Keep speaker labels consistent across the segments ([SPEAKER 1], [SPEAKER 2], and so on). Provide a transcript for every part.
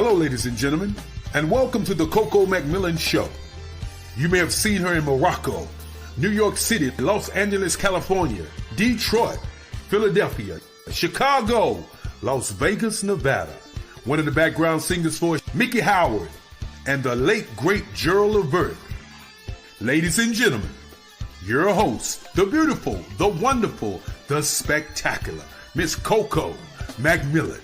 [SPEAKER 1] Hello, ladies and gentlemen, and welcome to the Coco McMillan Show. You may have seen her in Morocco, New York City, Los Angeles, California, Detroit, Philadelphia, Chicago, Las Vegas, Nevada. One of the background singers for Mickey Howard and the late, great Gerald Levert. Ladies and gentlemen, your host, the beautiful, the wonderful, the spectacular, Miss Coco McMillan.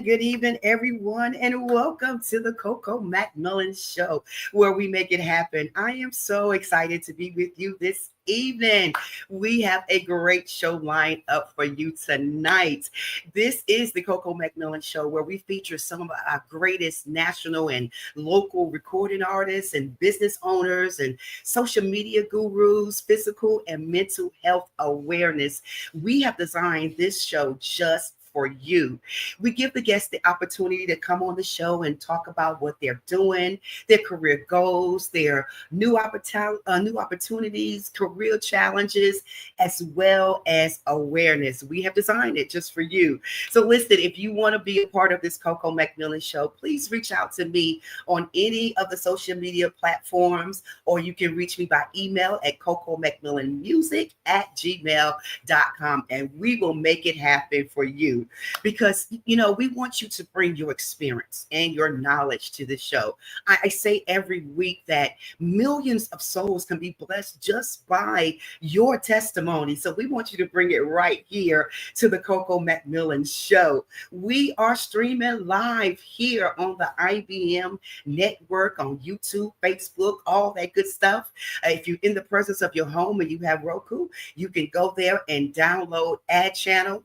[SPEAKER 2] Good evening, everyone, and welcome to the Coco McMillan Show, where we make it happen. I am so excited to be with you this evening. We have a great show lined up for you tonight. This is the Coco McMillan Show, where we feature some of our greatest national and local recording artists and business owners and social media gurus, physical and mental health awareness. We have designed this show just for you. We give the guests the opportunity to come on the show and talk about what they're doing, their career goals, their new opportunities, career challenges, as well as awareness. We have designed it just for you. So listen, if you want to be a part of this Coco McMillan Show, please reach out to me on any of the social media platforms, or you can reach me by email at cocomcmillanmusic@gmail.com, and we will make it happen for you. Because, we want you to bring your experience and your knowledge to the show. I say every week that millions of souls can be blessed just by your testimony. So we want you to bring it right here to the Coco McMillan Show. We are streaming live here on the IBM network, on YouTube, Facebook, all that good stuff. If you're in the presence of your home and you have Roku, you can go there and download Ad Channel.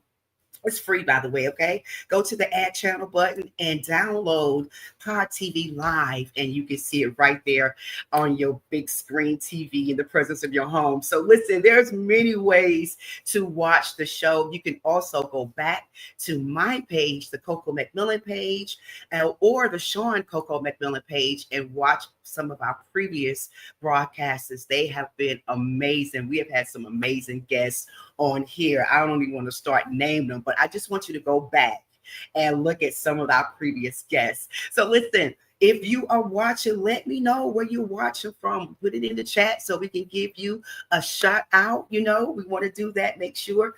[SPEAKER 2] It's free, by the way, okay? Go to the Ad Channel button and download Pod TV Live, and you can see it right there on your big screen TV in the presence of your home. So listen, there's many ways to watch the show. You can also go back to my page, the Coco McMillan page, or the Sean Coco McMillan page, and watch some of our previous broadcasts. They have been amazing. We have had some amazing guests on here. I don't even want to start naming them, but I just want you to go back and look at some of our previous guests. So listen, If you are watching, let me know where you're watching from. Put it in the chat so we can give you a shout out. We want to do that. Make sure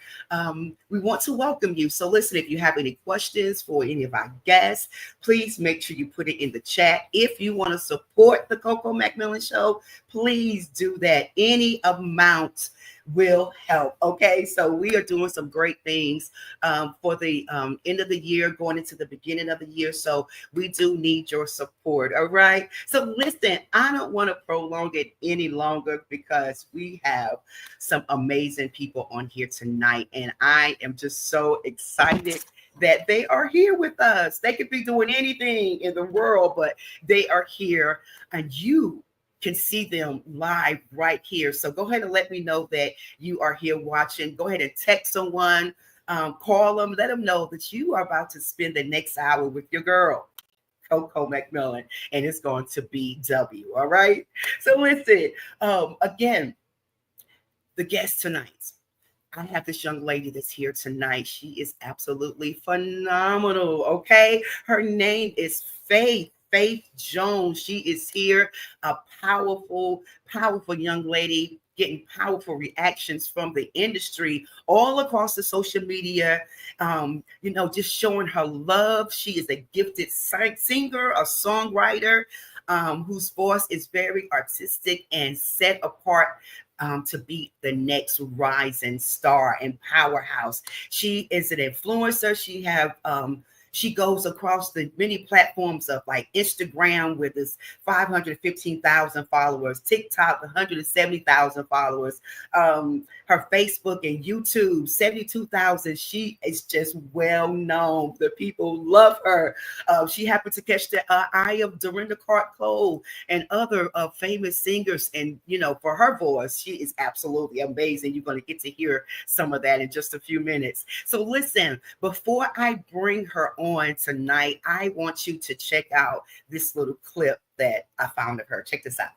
[SPEAKER 2] we want to welcome you. So listen, if you have any questions for any of our guests, please make sure you put it in the chat. If you want to support the Coco McMillan Show, please do that. Any amount will help. Okay, so we are doing some great things for the end of the year, going into the beginning of the year. So we do need your support. All right. So listen, I don't want to prolong it any longer because we have some amazing people on here tonight, and I am just so excited that they are here with us. They could be doing anything in the world, but they are here, and you can see them live right here. So go ahead and let me know that you are here watching. Go ahead and text someone, call them, let them know that you are about to spend the next hour with your girl, Coco McMillan, and it's going to be W. All right. So listen, again, the guest tonight. I have this young lady that's here tonight. She is absolutely phenomenal. Okay. Her name is Faith Jones. She is here, a powerful, powerful young lady, getting powerful reactions from the industry all across the social media. Just showing her love. She is a gifted singer, a songwriter, whose voice is very artistic and set apart to be the next rising star and powerhouse. She is an influencer. She goes across the many platforms of like Instagram with its 515,000 followers, TikTok 170,000 followers, her Facebook and YouTube 72,000. She is just well known. The people love her. She happened to catch the eye of Dorinda Clark-Cole and other famous singers, and for her voice, she is absolutely amazing. You're going to get to hear some of that in just a few minutes. So listen, before I bring her on tonight, I want you to check out this little clip that I found of her. Check this out.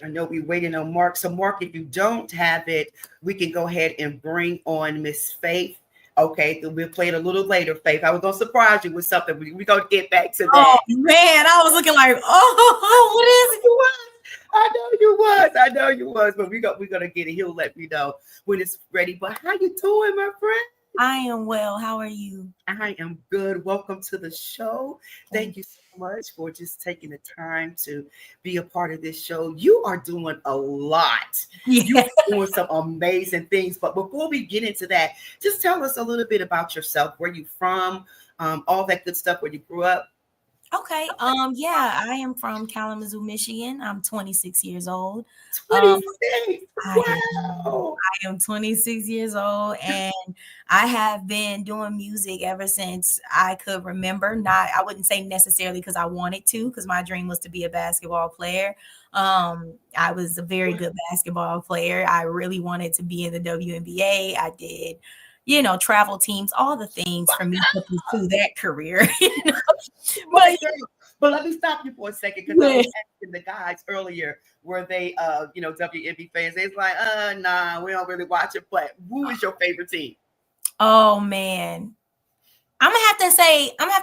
[SPEAKER 2] I know we're waiting on Mark. So Mark, if you don't have it, we can go ahead and bring on Miss Faith. Okay, we'll play it a little later, Faith. I was going to surprise you with something. We're going to get back to that.
[SPEAKER 3] Oh, man, I was looking like, what is it?
[SPEAKER 2] I know you was, but we're going to get it. He'll let me know when it's ready. But how you doing, my friend?
[SPEAKER 3] I am well. How are you?
[SPEAKER 2] I am good. Welcome to the show. Thank you so much for just taking the time to be a part of this show. You are doing a lot.
[SPEAKER 3] Yeah.
[SPEAKER 2] You're doing some amazing things. But before we get into that, just tell us a little bit about yourself, where you from, all that good stuff, where you grew up.
[SPEAKER 3] Okay. Yeah, I am from Kalamazoo, Michigan. I'm 26 years old.
[SPEAKER 2] 26.
[SPEAKER 3] Wow. I am 26 years old, and I have been doing music ever since I could remember. I wouldn't say necessarily because I wanted to, because my dream was to be a basketball player. I was a very good basketball player. I really wanted to be in the WNBA. I did, travel teams, all the things for me to pursue that career.
[SPEAKER 2] But let me stop you for a second, because I was asking the guys earlier, were they WNBA fans? It's like, nah, we don't really watch it. But who is your favorite team?
[SPEAKER 3] Oh man, I'm gonna have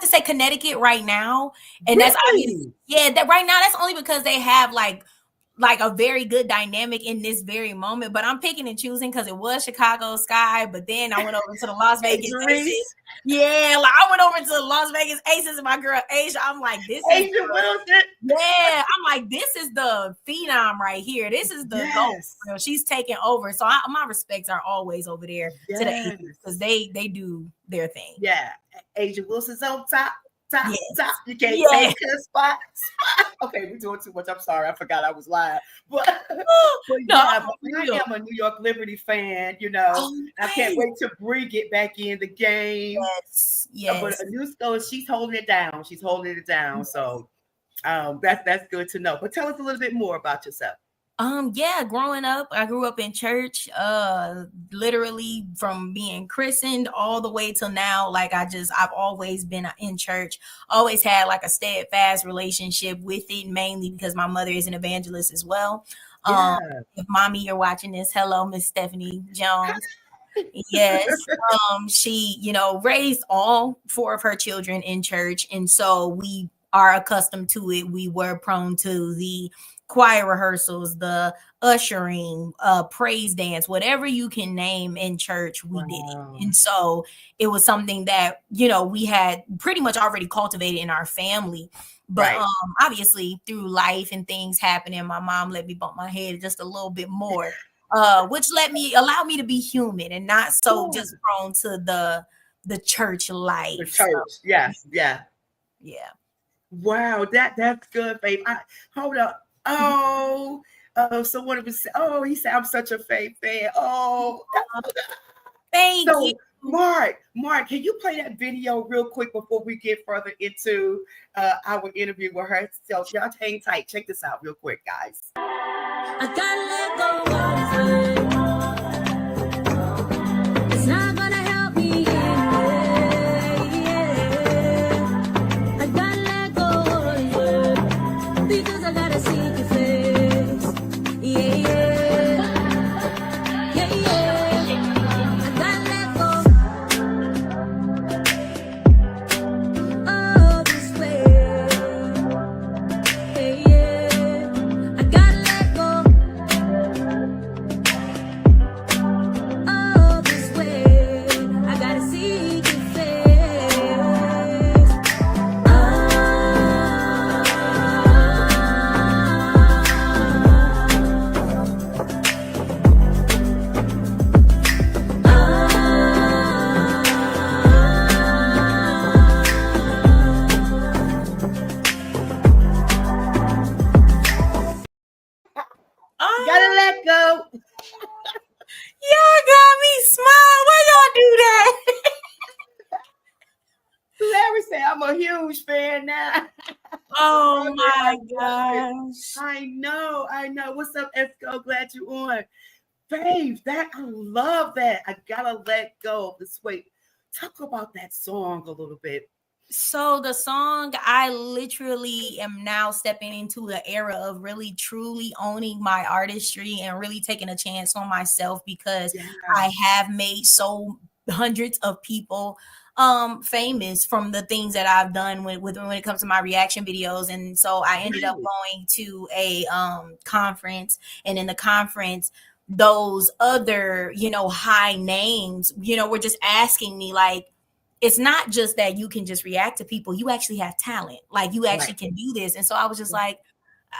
[SPEAKER 3] to say Connecticut right now, and that's obvious. Yeah, that right now, that's only because they have like a very good dynamic in this very moment. But I'm picking and choosing because it was Chicago Sky, but then I went over to the Las Vegas Aces. Yeah, like I went over to the Las Vegas Aces and my girl Asia. I'm like, this is I'm like, this is the phenom right here. This is the GOAT. She's taking over. So my respects are always over there to the Aces, because they do their thing.
[SPEAKER 2] Yeah. Asia Wilson's on top.
[SPEAKER 3] Yes.
[SPEAKER 2] You can't take her spot. Okay, we're doing too much. I'm sorry. I forgot I was live. But I am a New York Liberty fan, I can't wait to bring it back in the game.
[SPEAKER 3] Yes.
[SPEAKER 2] But Anusko, she's holding it down. Yes. So that's good to know. But tell us a little bit more about yourself.
[SPEAKER 3] Yeah, growing up, I grew up in church, literally from being christened all the way till now. Like I've always been in church, always had like a steadfast relationship with it, mainly because my mother is an evangelist as well.
[SPEAKER 2] Yeah.
[SPEAKER 3] If mommy you're watching this, hello, Miss Stephanie Jones. Yes. She, raised all four of her children in church. And so we are accustomed to it. We were prone to the choir rehearsals, the ushering, praise dance, whatever you can name in church, we did it. And so it was something that, we had pretty much already cultivated in our family. But
[SPEAKER 2] Right.
[SPEAKER 3] Obviously through life and things happening, my mom let me bump my head just a little bit more. Which allowed me to be human and not so just prone to the church life.
[SPEAKER 2] The church. Yes. Yeah.
[SPEAKER 3] Yeah.
[SPEAKER 2] Wow. That's good, babe. Hold up. Oh, someone was. Oh, he said I'm such a Faith fan. Oh,
[SPEAKER 3] thank you.
[SPEAKER 2] Mark, can you play that video real quick before we get further into our interview with her? So y'all hang tight. Check this out real quick, guys.
[SPEAKER 4] I gotta let go of it. It's not gonna help me anyway. I gotta let go of it because I gotta see your face. I gotta let go of this way. I gotta let go of this way. I gotta see your face.
[SPEAKER 2] Gotta let go.
[SPEAKER 3] Y'all got me smile. Why y'all do that?
[SPEAKER 2] Larry said I'm a huge fan now.
[SPEAKER 3] Oh my gosh.
[SPEAKER 2] I know. What's up, Esco? Glad you on. Babe, I love that. I gotta let go of this weight. Talk about that song a little bit.
[SPEAKER 3] So the song, I literally am now stepping into the era of really truly owning my artistry and really taking a chance on myself because I have made so hundreds of people famous from the things that I've done when it comes to my reaction videos. And so I ended up going to a conference, and in the conference those other high names were just asking me, like, it's not just that you can just react to people, you actually have talent, like you actually can do this. And so I was just like,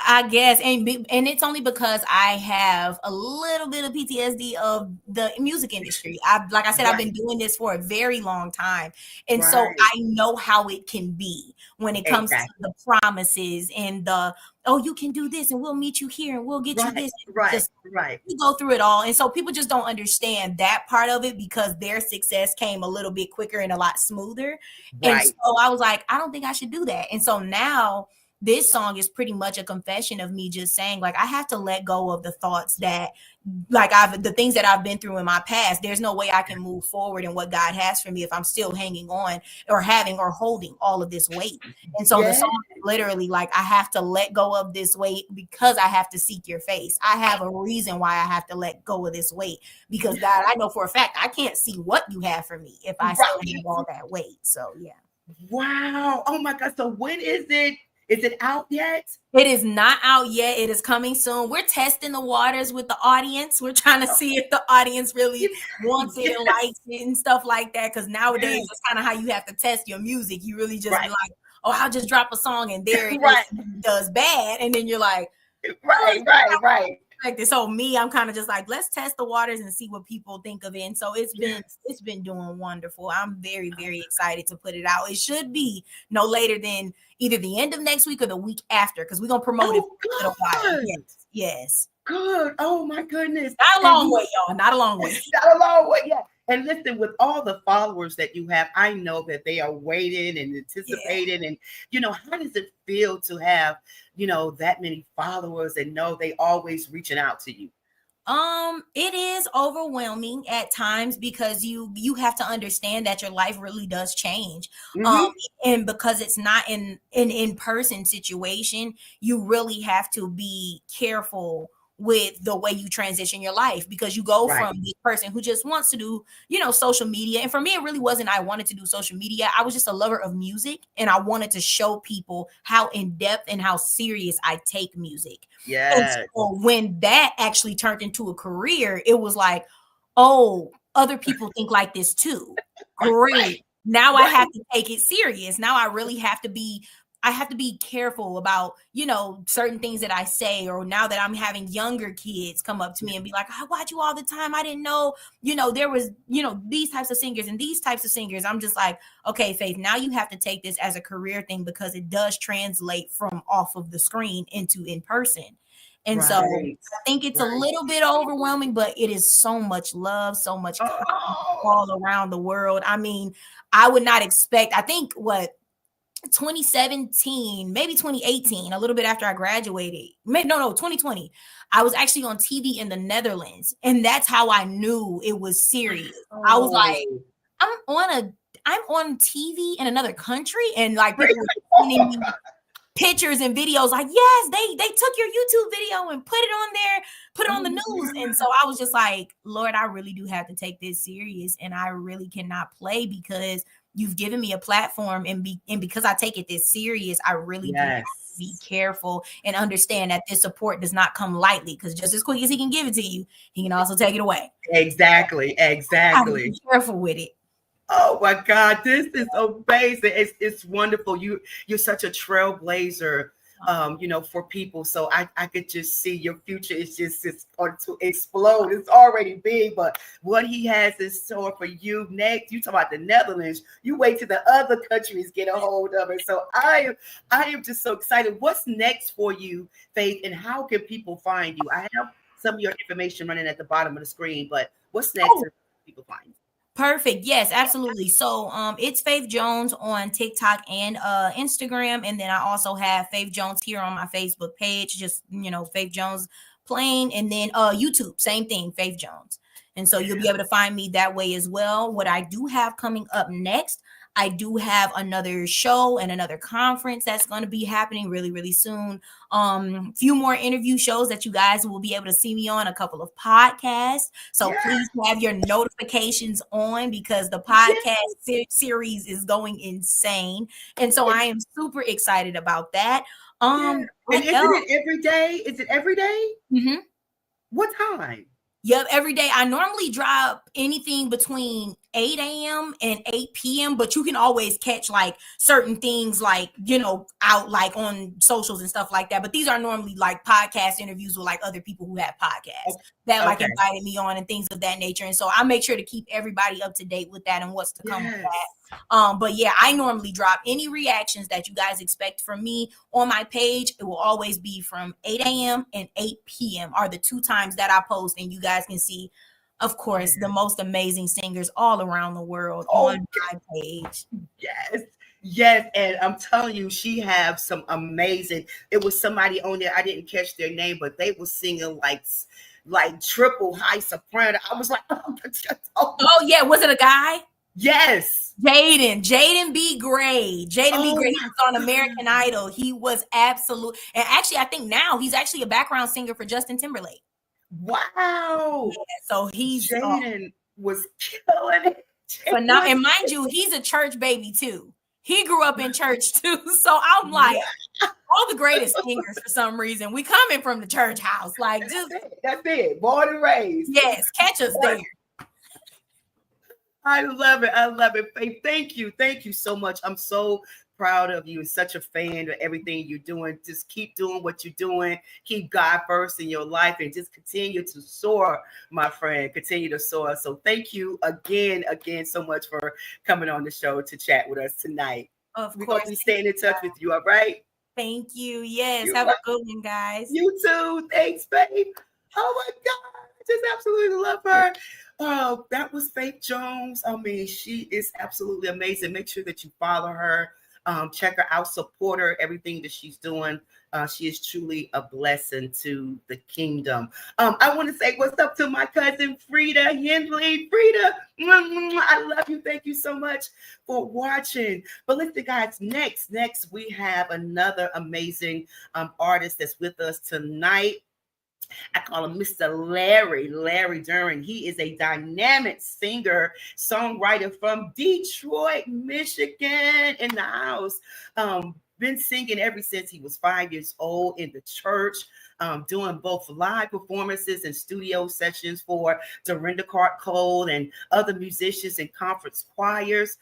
[SPEAKER 3] I guess, and it's only because I have a little bit of PTSD of the music industry. I've been doing this for a very long time, and so I know how it can be when it comes to the promises and the, oh, you can do this and we'll meet you here and we'll get you this. You go through it all, and so people just don't understand that part of it because their success came a little bit quicker and a lot smoother. And so I was like, I don't think I should do that. And so now this song is pretty much a confession of me just saying, like, I have to let go of the thoughts that, like, the things that I've been through in my past. There's no way I can move forward in what God has for me if I'm still hanging on or having or holding all of this weight. And so the song is literally like, I have to let go of this weight because I have to seek your face. I have a reason why I have to let go of this weight because, God, I know for a fact I can't see what you have for me if I still have all that weight. So yeah.
[SPEAKER 2] Wow. Oh my God. So when is it? Is it out yet?
[SPEAKER 3] It is not out yet. It is coming soon. We're testing the waters with the audience. We're trying to see if the audience really wants it and likes it and stuff like that. Because nowadays, it's kind of how you have to test your music. You really just be like, oh, I'll just drop a song and there it does bad. And then you're like, right. Like this. So me, I'm kind of just like, let's test the waters and see what people think of it. And so it's been doing wonderful. I'm very, very excited to put it out. It should be no later than either the end of next week or the week after, because we're gonna promote it for a little while. Yes.
[SPEAKER 2] Good. Oh my goodness.
[SPEAKER 3] Not a long way, y'all. Not a long way.
[SPEAKER 2] Not a long way. Yeah. And listen, with all the followers that you have, I know that they are waiting and anticipating. And, how does it feel to have, that many followers and know they always reaching out to you?
[SPEAKER 3] It is overwhelming at times because you have to understand that your life really does change. And because it's not an in-person situation, you really have to be careful with the way you transition your life, because you go
[SPEAKER 2] Right.
[SPEAKER 3] from the person who just wants to do, social media. And for me, it really wasn't, I wanted to do social media. I was just a lover of music, and I wanted to show people how in depth and how serious I take music. And
[SPEAKER 2] Yes.
[SPEAKER 3] so when that actually turned into a career, it was like, oh, other people think like this too. Great. Now I have to take it serious. Now I really have to be careful about, certain things that I say, or now that I'm having younger kids come up to me and be like, I watch you all the time. I didn't know, there was, these types of singers and these types of singers. I'm just like, okay, Faith, now you have to take this as a career thing, because it does translate from off of the screen into in person. And so I think it's a little bit overwhelming, but it is so much love, so much all around the world. I mean, I would not expect, I think 2017, maybe 2018, a little bit after I graduated. No, 2020. I was actually on TV in the Netherlands, and that's how I knew it was serious. I was like, I'm on TV in another country, and like people were sending me pictures and videos like, yes, they took your YouTube video and put it on there, put it on the news. And so I was just like, Lord, I really do have to take this serious, and I really cannot play, because you've given me a platform, and because I take it this serious, I really do have to be careful and understand that this support does not come lightly, because just as quick as he can give it to you, he can also take it away.
[SPEAKER 2] Exactly.
[SPEAKER 3] Be careful with it.
[SPEAKER 2] Oh my God, this is amazing. It's wonderful. You're such a trailblazer, for people. So I could just see your future is just going to explode. It's already big, but what he has in store for you next, you talk about the Netherlands, you wait till the other countries get a hold of it. So I am just so excited. What's next for you, Faith, and how can people find you? I have some of your information running at the bottom of the screen, but what's next for people find you?
[SPEAKER 3] Perfect. Yes, absolutely. So it's Faith Jones on TikTok and Instagram. And then I also have Faith Jones here on my Facebook page, just Faith Jones plain. And then YouTube, same thing, Faith Jones. And so you'll be able to find me that way as well. What I do have coming up next, I do have another show and another conference that's going to be happening really, really soon. Few more interview shows that you guys will be able to see me on, a couple of podcasts. So please have your notifications on, because the podcast series is going insane. And so I am super excited about that.
[SPEAKER 2] And isn't it every day? Is it every day?
[SPEAKER 3] Mm-hmm.
[SPEAKER 2] What time?
[SPEAKER 3] Yep, every day. I normally drop anything between 8 a.m. and 8 p.m., but you can always catch like certain things like, out like on socials and stuff like that. But these are normally like podcast interviews with like other people who have podcasts that like invited me on and things of that nature. And so I make sure to keep everybody up to date with that and what's to come with that. But yeah, I normally drop any reactions that you guys expect from me on my page. It will always be from 8 a.m. and 8 p.m. are the two times that I post, and you guys can see, of course, the most amazing singers all around the world on my page.
[SPEAKER 2] Yes. And I'm telling you, she have some amazing, it was somebody on there, I didn't catch their name, but they were singing like triple high soprano. I was like,
[SPEAKER 3] oh yeah, was it a guy?
[SPEAKER 2] Yes.
[SPEAKER 3] Jaden B. Gray. Jaden B. Gray, he was on American Idol. He was absolute. And actually, I think now he's actually a background singer for Justin Timberlake.
[SPEAKER 2] Wow.
[SPEAKER 3] Yeah, so
[SPEAKER 2] Jaden was killing it.
[SPEAKER 3] But now, and mind you, he's a church baby too. He grew up in church too. So I'm like, all the greatest singers for some reason, we coming from the church house. Like,
[SPEAKER 2] that's it. Born and raised.
[SPEAKER 3] Yes, catch us there.
[SPEAKER 2] I love it. Faith, thank you so much. I'm so proud of you and such a fan of everything you're doing. Just keep doing what you're doing. Keep God first in your life, and just continue to soar, my friend. Continue to soar. So thank you again so much for coming on the show to chat with us tonight.
[SPEAKER 3] Of
[SPEAKER 2] We're
[SPEAKER 3] course.
[SPEAKER 2] going to be staying in touch with you, all right?
[SPEAKER 3] Thank you. Yes. Have a good one, guys.
[SPEAKER 2] You too. Thanks, babe. Oh my God. I just absolutely love her. Oh, that was Faith Jones. I mean, she is absolutely amazing. Make sure that you follow her. Check her out, support her, everything that she's doing. She is truly a blessing to the kingdom. I want to say what's up to my cousin Frida Hindley. Frida, I love you. Thank you so much for watching. But listen, guys, next we have another amazing artist that's with us tonight. I call him Mr. Larry Duran. He is a dynamic singer, songwriter from Detroit, Michigan, in the house. Been singing ever since he was 5 years old in the church, doing both live performances and studio sessions for Dorinda Clark Cole and other musicians and conference choirs.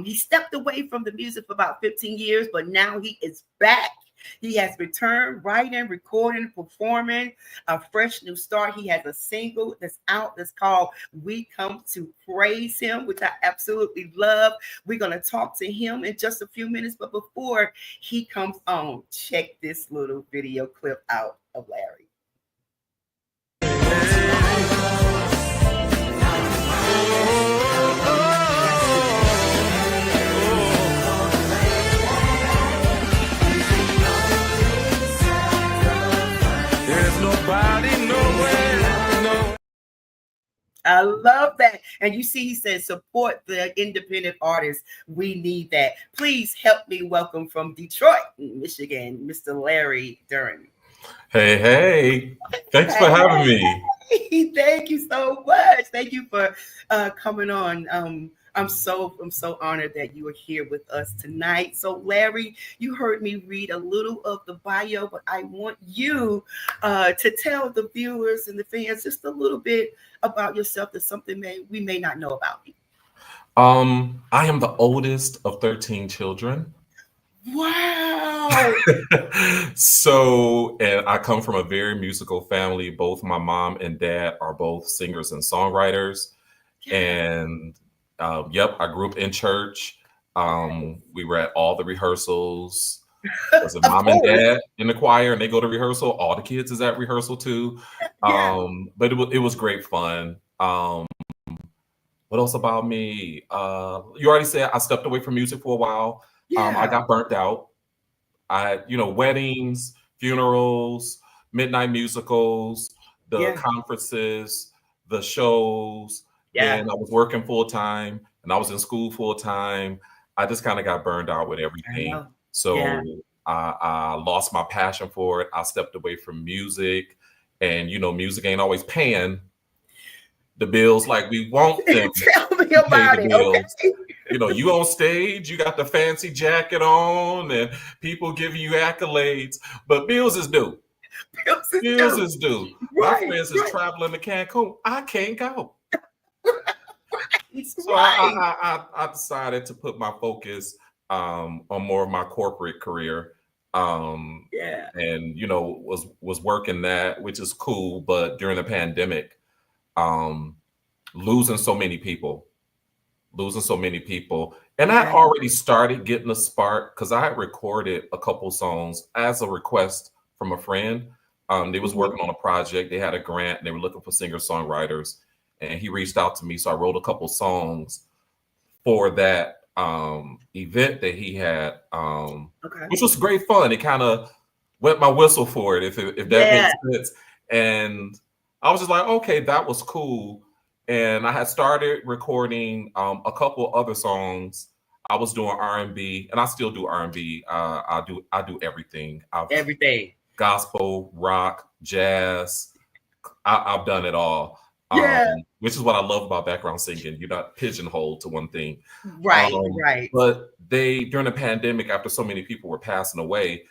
[SPEAKER 2] He stepped away from the music for about 15 years, but now he is back. He has returned writing, recording, performing a fresh new start. He has a single that's out that's called We Come to Praise Him, which I absolutely love. We're going to talk to him in just a few minutes. But before he comes on, check this little video clip out of Larry. I love that. And you see, he says, support the independent artists. We need that. Please help me welcome from Detroit, Michigan, Mr. Larry Duran.
[SPEAKER 5] Hey. Thanks for having me.
[SPEAKER 2] Thank you so much. Thank you for coming on. I'm so honored that you are here with us tonight. So, Larry, you heard me read a little of the bio, but I want you to tell the viewers and the fans just a little bit about yourself. That's something we may not know about you.
[SPEAKER 5] I am the oldest of 13 children.
[SPEAKER 2] Wow.
[SPEAKER 5] So, and I come from a very musical family. Both my mom and dad are both singers and songwriters. Yeah. And yep, I grew up in church. We were at all the rehearsals. Was it mom and dad in the choir, and they go to rehearsal? All the kids is at rehearsal too. Yeah. But it was great fun. What else about me? You already said I stepped away from music for a while. Yeah. I got burnt out. Weddings, funerals, midnight musicals, the conferences, the shows. Yeah. And I was working full time, and I was in school full time. I just kind of got burned out with everything. So I lost my passion for it. I stepped away from music, and music ain't always paying the bills like we want them.
[SPEAKER 2] Tell me about it. Okay.
[SPEAKER 5] You on stage, you got the fancy jacket on, and people giving you accolades, but bills is due. Bills is due. Right, my friends is traveling to Cancun. I can't go. So I decided to put my focus on more of my corporate career. And was working that, which is cool, but during the pandemic, losing so many people. And I already started getting a spark because I had recorded a couple songs as a request from a friend. They was working on a project. They had a grant, and they were looking for singer-songwriters. And he reached out to me. So I wrote a couple songs for that event that he had, which was great fun. It kind of wet my whistle for it, if that makes sense. And I was just like, okay, that was cool. And I had started recording a couple other songs. I was doing R&B, and I still do R&B. I do everything.
[SPEAKER 2] Everything.
[SPEAKER 5] Gospel, rock, jazz. I've done it all. Which is what I love about background singing. You're not pigeonholed to one thing.
[SPEAKER 2] Right.
[SPEAKER 5] But during the pandemic, after so many people were passing away,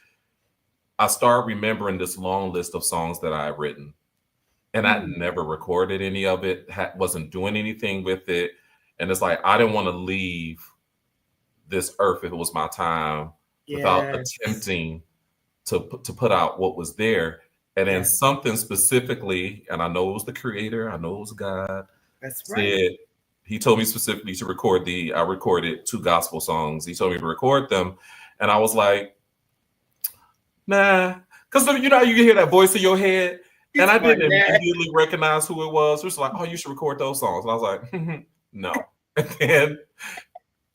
[SPEAKER 5] I started remembering this long list of songs that I had written. And I never recorded any of it, wasn't doing anything with it. And it's like, I didn't want to leave this earth if it was my time without attempting to put out what was there. And then something specifically, and I know it was the creator, I know it was God.
[SPEAKER 2] That's right.
[SPEAKER 5] He told me specifically to record I recorded 2 gospel songs. He told me to record them. And I was like, nah. Because you can hear that voice in your head. And I didn't immediately recognize who it was. It was like, oh, you should record those songs. And I was like, no. And then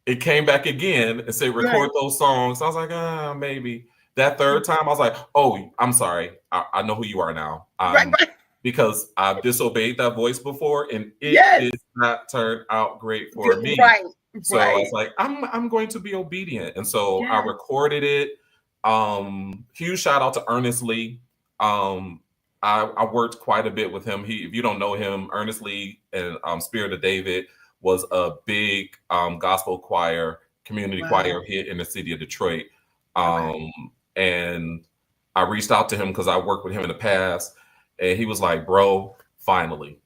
[SPEAKER 5] it came back again and said, record those songs. I was like, maybe. That third time, I was like, oh, I'm sorry. I know who you are now. Because I've disobeyed that voice before, and it did not turn out great for me. So I was like, I'm going to be obedient. And so I recorded it. Huge shout out to Ernest Lee. I worked quite a bit with him. If you don't know him, Earnestly and Spirit of David was a big gospel choir, community choir here in the city of Detroit. And I reached out to him because I worked with him in the past, and he was like, "Bro, finally,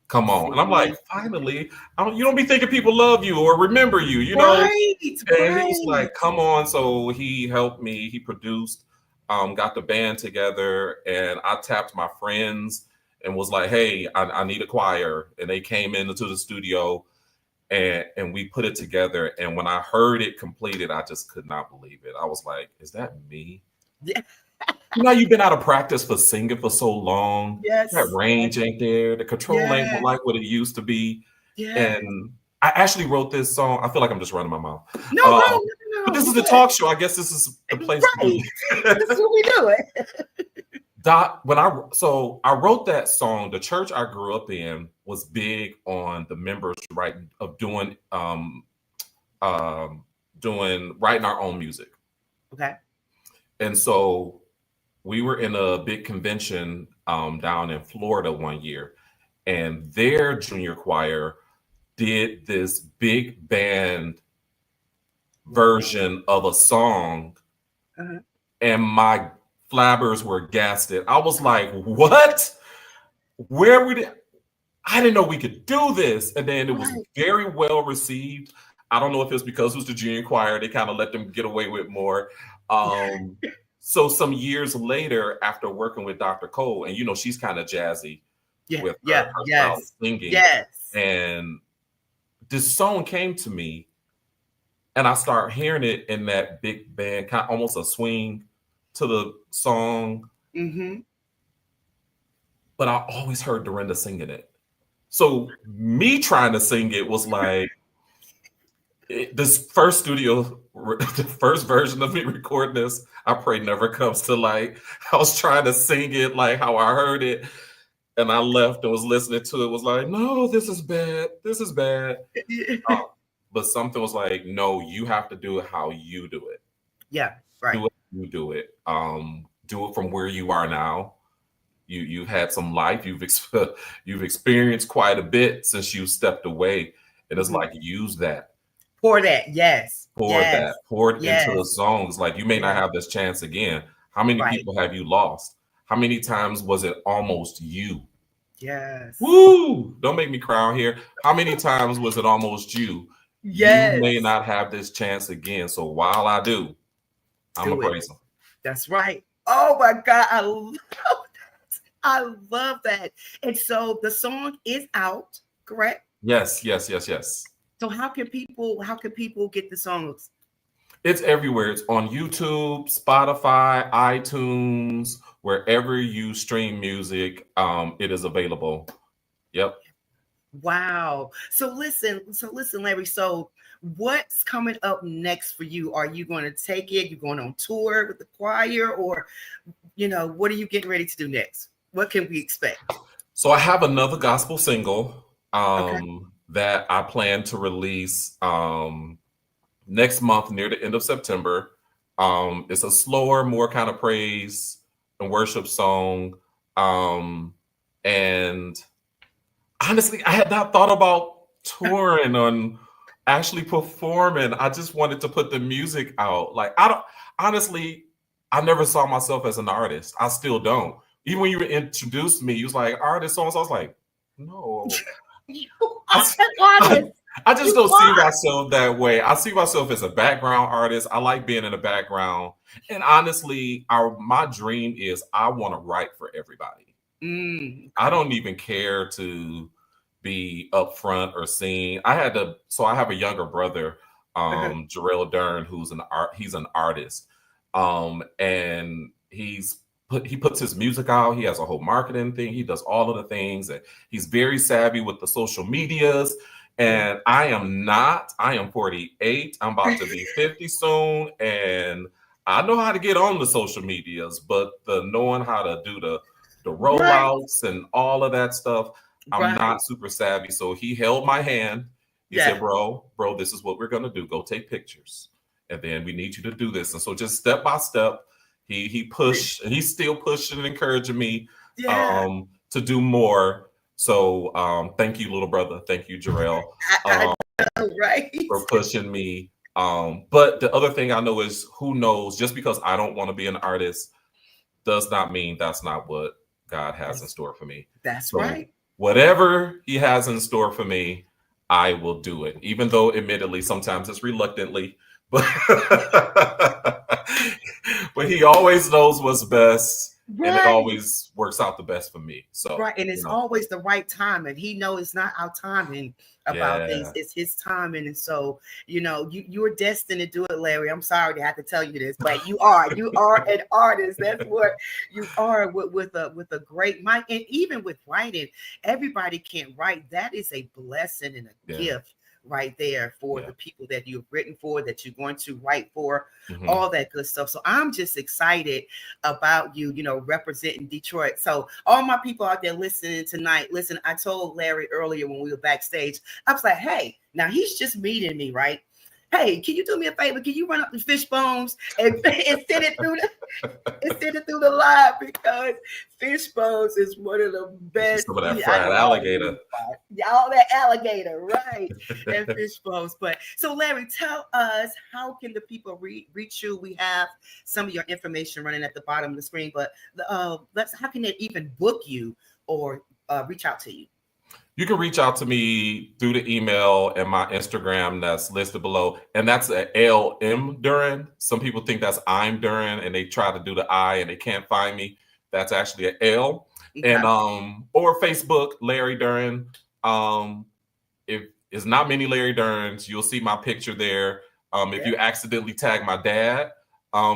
[SPEAKER 5] come on." And I'm like, "Finally? You don't be thinking people love you or remember you, you know?" And he was like, "Come on." So he helped me. He produced, got the band together, and I tapped my friends and was like, "Hey, I need a choir." And they came into the studio, and we put it together. And when I heard it completed, I just could not believe it. I was like, "Is that me?"
[SPEAKER 2] Yeah.
[SPEAKER 5] You know, you've been out of practice for singing for so long.
[SPEAKER 2] Yes.
[SPEAKER 5] That range ain't there. The control ain't like what it used to be. And I actually wrote this song. I feel like I'm just running my mouth.
[SPEAKER 2] No.
[SPEAKER 5] But this is the talk show. I guess this is the place to do it.
[SPEAKER 2] This is what we do it.
[SPEAKER 5] I wrote that song. The church I grew up in was big on the members writing our own music.
[SPEAKER 2] Okay.
[SPEAKER 5] And so we were in a big convention down in Florida one year, and their junior choir did this big band version of a song, and my flabbers were gasted. I was like, "What? I didn't know we could do this." And then it was very well received. I don't know if it's because it was the junior choir, they kind of let them get away with more. So some years later, after working with Dr. Cole, and you know, she's kind of jazzy with her style of singing. And this song came to me, and I started hearing it in that big band, kind of almost a swing to the song. But I always heard Dorinda singing it. So me trying to sing it was like, this first the first version of me recording this, I pray never comes to light. I was trying to sing it like how I heard it, and I left and was listening to it, was like, "No, this is bad. This is bad." But something was like, "No, you have to do it how you do it."
[SPEAKER 2] Yeah, right.
[SPEAKER 5] Do it, you do it. Do it from where you are now. You've had some life. You've experienced quite a bit since you stepped away, and it's like, use that.
[SPEAKER 2] Pour that, yes.
[SPEAKER 5] Pour it into the songs. Like, you may not have this chance again. How many people have you lost? How many times was it almost you?
[SPEAKER 2] Yes.
[SPEAKER 5] Woo! Don't make me cry on here. How many times was it almost you?
[SPEAKER 2] Yes.
[SPEAKER 5] You may not have this chance again. So while I do, I'm gonna praise him.
[SPEAKER 2] That's right. Oh my God, I love that. I love that. And so the song is out, correct?
[SPEAKER 5] Yes.
[SPEAKER 2] So how can people get the songs?
[SPEAKER 5] It's everywhere. It's on YouTube, Spotify, iTunes, wherever you stream music, it is available. Yep.
[SPEAKER 2] Wow. So listen, Larry. So what's coming up next for you? Are you going to take it? You going on tour with the choir, or what are you getting ready to do next? What can we expect?
[SPEAKER 5] So I have another gospel single that I plan to release next month near the end of September. It's a slower, more kind of praise and worship song. And honestly, I had not thought about touring on actually performing. I just wanted to put the music out. Like, I never saw myself as an artist. I still don't. Even when you introduced me, you was like, artist songs. I was like, no. I just don't see myself that way. I see myself as a background artist. I like being in the background. And honestly, my dream is I want to write for everybody. I don't even care to be up front or sing. I have a younger brother, Jarrell Dern, he's an artist. And he puts his music out. He has a whole marketing thing. He does all of the things, and he's very savvy with the social medias. And I am not. I am 48. I'm about to be 50 soon, and I know how to get on the social medias, but the knowing how to do the rollouts and all of that stuff, I'm not super savvy. So he held my hand. He said, bro, this is what we're gonna do. Go take pictures, and then we need you to do this. And so just step by step, he pushed, and he's still pushing and encouraging me
[SPEAKER 2] Yeah.
[SPEAKER 5] to do more. So thank you, little brother. Thank you, Jarrell,
[SPEAKER 2] I know, right?
[SPEAKER 5] for pushing me. But the other thing I know is, who knows, just because I don't want to be an artist does not mean that's not what God has in store for me.
[SPEAKER 2] That's
[SPEAKER 5] So
[SPEAKER 2] right.
[SPEAKER 5] whatever he has in store for me, I will do it, even though admittedly sometimes it's reluctantly, but but he always knows what's best, and it
[SPEAKER 2] Right.
[SPEAKER 5] always works out the best for me. So,
[SPEAKER 2] Right. And it's always the right time. And he knows it's not our timing about things,
[SPEAKER 5] yeah,
[SPEAKER 2] it's his timing. And so, you're destined to do it, Larry. I'm sorry to have to tell you this, but you are an artist. That's what you are, with a great mic. And even with writing, everybody can't write. That is a blessing and a
[SPEAKER 5] yeah,
[SPEAKER 2] gift right there for
[SPEAKER 5] yeah.
[SPEAKER 2] the people that you've written for, that you're going to write for,
[SPEAKER 5] Mhm.
[SPEAKER 2] all that good stuff. So I'm just excited about you, representing Detroit. So all my people out there listening tonight, listen, I told Larry earlier when we were backstage, I was like, hey, now he's just meeting me, right? Hey, can you do me a favor? Can you run up the fish bones and send it through the live, because fish bones is one of the best.
[SPEAKER 5] Some of that
[SPEAKER 2] I
[SPEAKER 5] fried
[SPEAKER 2] know
[SPEAKER 5] alligator.
[SPEAKER 2] all that alligator, right? And fish bones. But so, Larry, tell us, how can the people reach you? We have some of your information running at the bottom of the screen, but how can they even book you or reach out to you?
[SPEAKER 5] You can reach out to me through the email and my Instagram that's listed below. And that's a LM Duran. Some people think that's I'm Duran, and they try to do the I and they can't find me. That's actually an L.
[SPEAKER 2] Okay.
[SPEAKER 5] And or Facebook, Larry Duran. If it's not many Larry Durans, you'll see my picture there. If you accidentally tag my dad,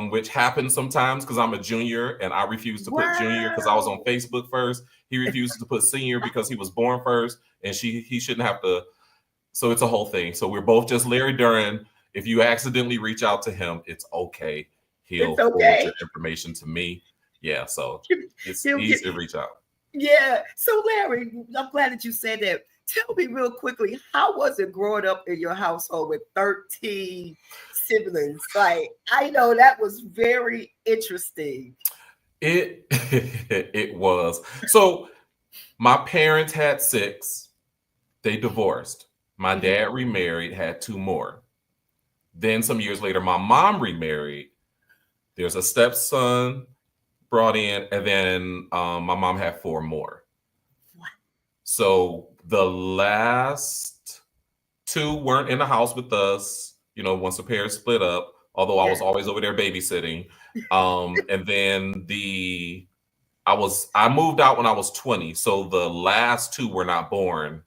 [SPEAKER 5] which happens sometimes because I'm a junior and I refuse to put junior because I was on Facebook first. He refuses to put senior because he was born first, and he shouldn't have to. So it's a whole thing. So we're both just Larry Duran. If you accidentally reach out to him, it's okay. He'll forward your information to me. Yeah, so it's easy to reach out.
[SPEAKER 2] Yeah. So Larry, I'm glad that you said that. Tell me real quickly, how was it growing up in your household with 13 siblings? Like, I know that was very interesting.
[SPEAKER 5] It it was. So my parents had 6. They divorced. My dad remarried, had 2 more. Then some years later, my mom remarried. There's a stepson brought in, and then my mom had 4 more.
[SPEAKER 2] What?
[SPEAKER 5] So the last 2 weren't in the house with us, once the parents split up, although I was always over there babysitting. And then I moved out when I was 20. So the last 2 were not born.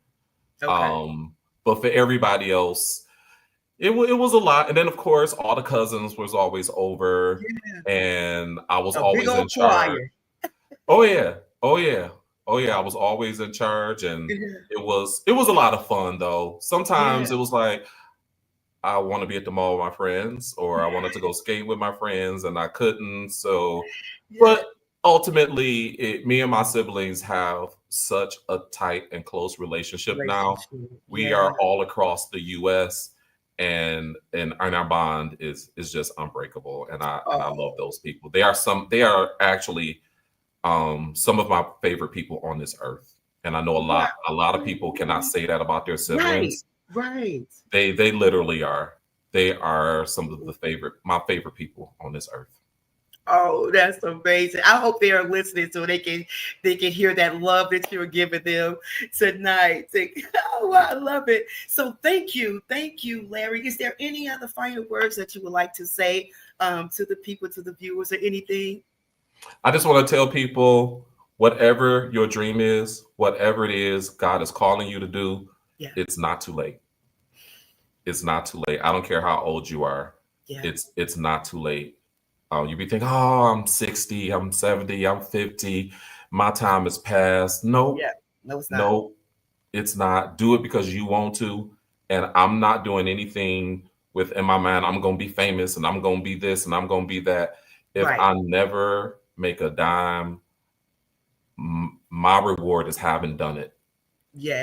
[SPEAKER 2] Okay.
[SPEAKER 5] But for everybody else, it was a lot. And then of course, all the cousins was always over, and I was always in charge. Oh yeah. Oh yeah. Oh yeah. I was always in charge, and it was a lot of fun though. Sometimes it was like, I want to be at the mall with my friends, or I wanted to go skate with my friends and I couldn't. So, but ultimately, me and my siblings have such a tight and close relationship now. We are all across the U.S. and our bond is just unbreakable. And I love those people. They are actually some of my favorite people on this earth. And I know a lot of people cannot say that about their siblings.
[SPEAKER 2] Right.
[SPEAKER 5] They literally are. They are some of my favorite people on this earth.
[SPEAKER 2] Oh, that's amazing. I hope they are listening so they can hear that love that you're giving them tonight. Oh, I love it. So thank you, Larry. Is there any other final words that you would like to say to the people, to the viewers, or anything?
[SPEAKER 5] I just want to tell people, whatever your dream is, whatever it is God is calling you to do, it's not too late. It's not too late. I don't care how old you are. It's not too late. You be thinking, oh, I'm 60, I'm 70, I'm 50. My time is past. Nope.
[SPEAKER 2] No, it's not.
[SPEAKER 5] Nope. It's not. Do it because you want to. And I'm not doing anything in my mind, I'm going to be famous and I'm going to be this and I'm going to be that. If I never make a dime, my reward is having done it.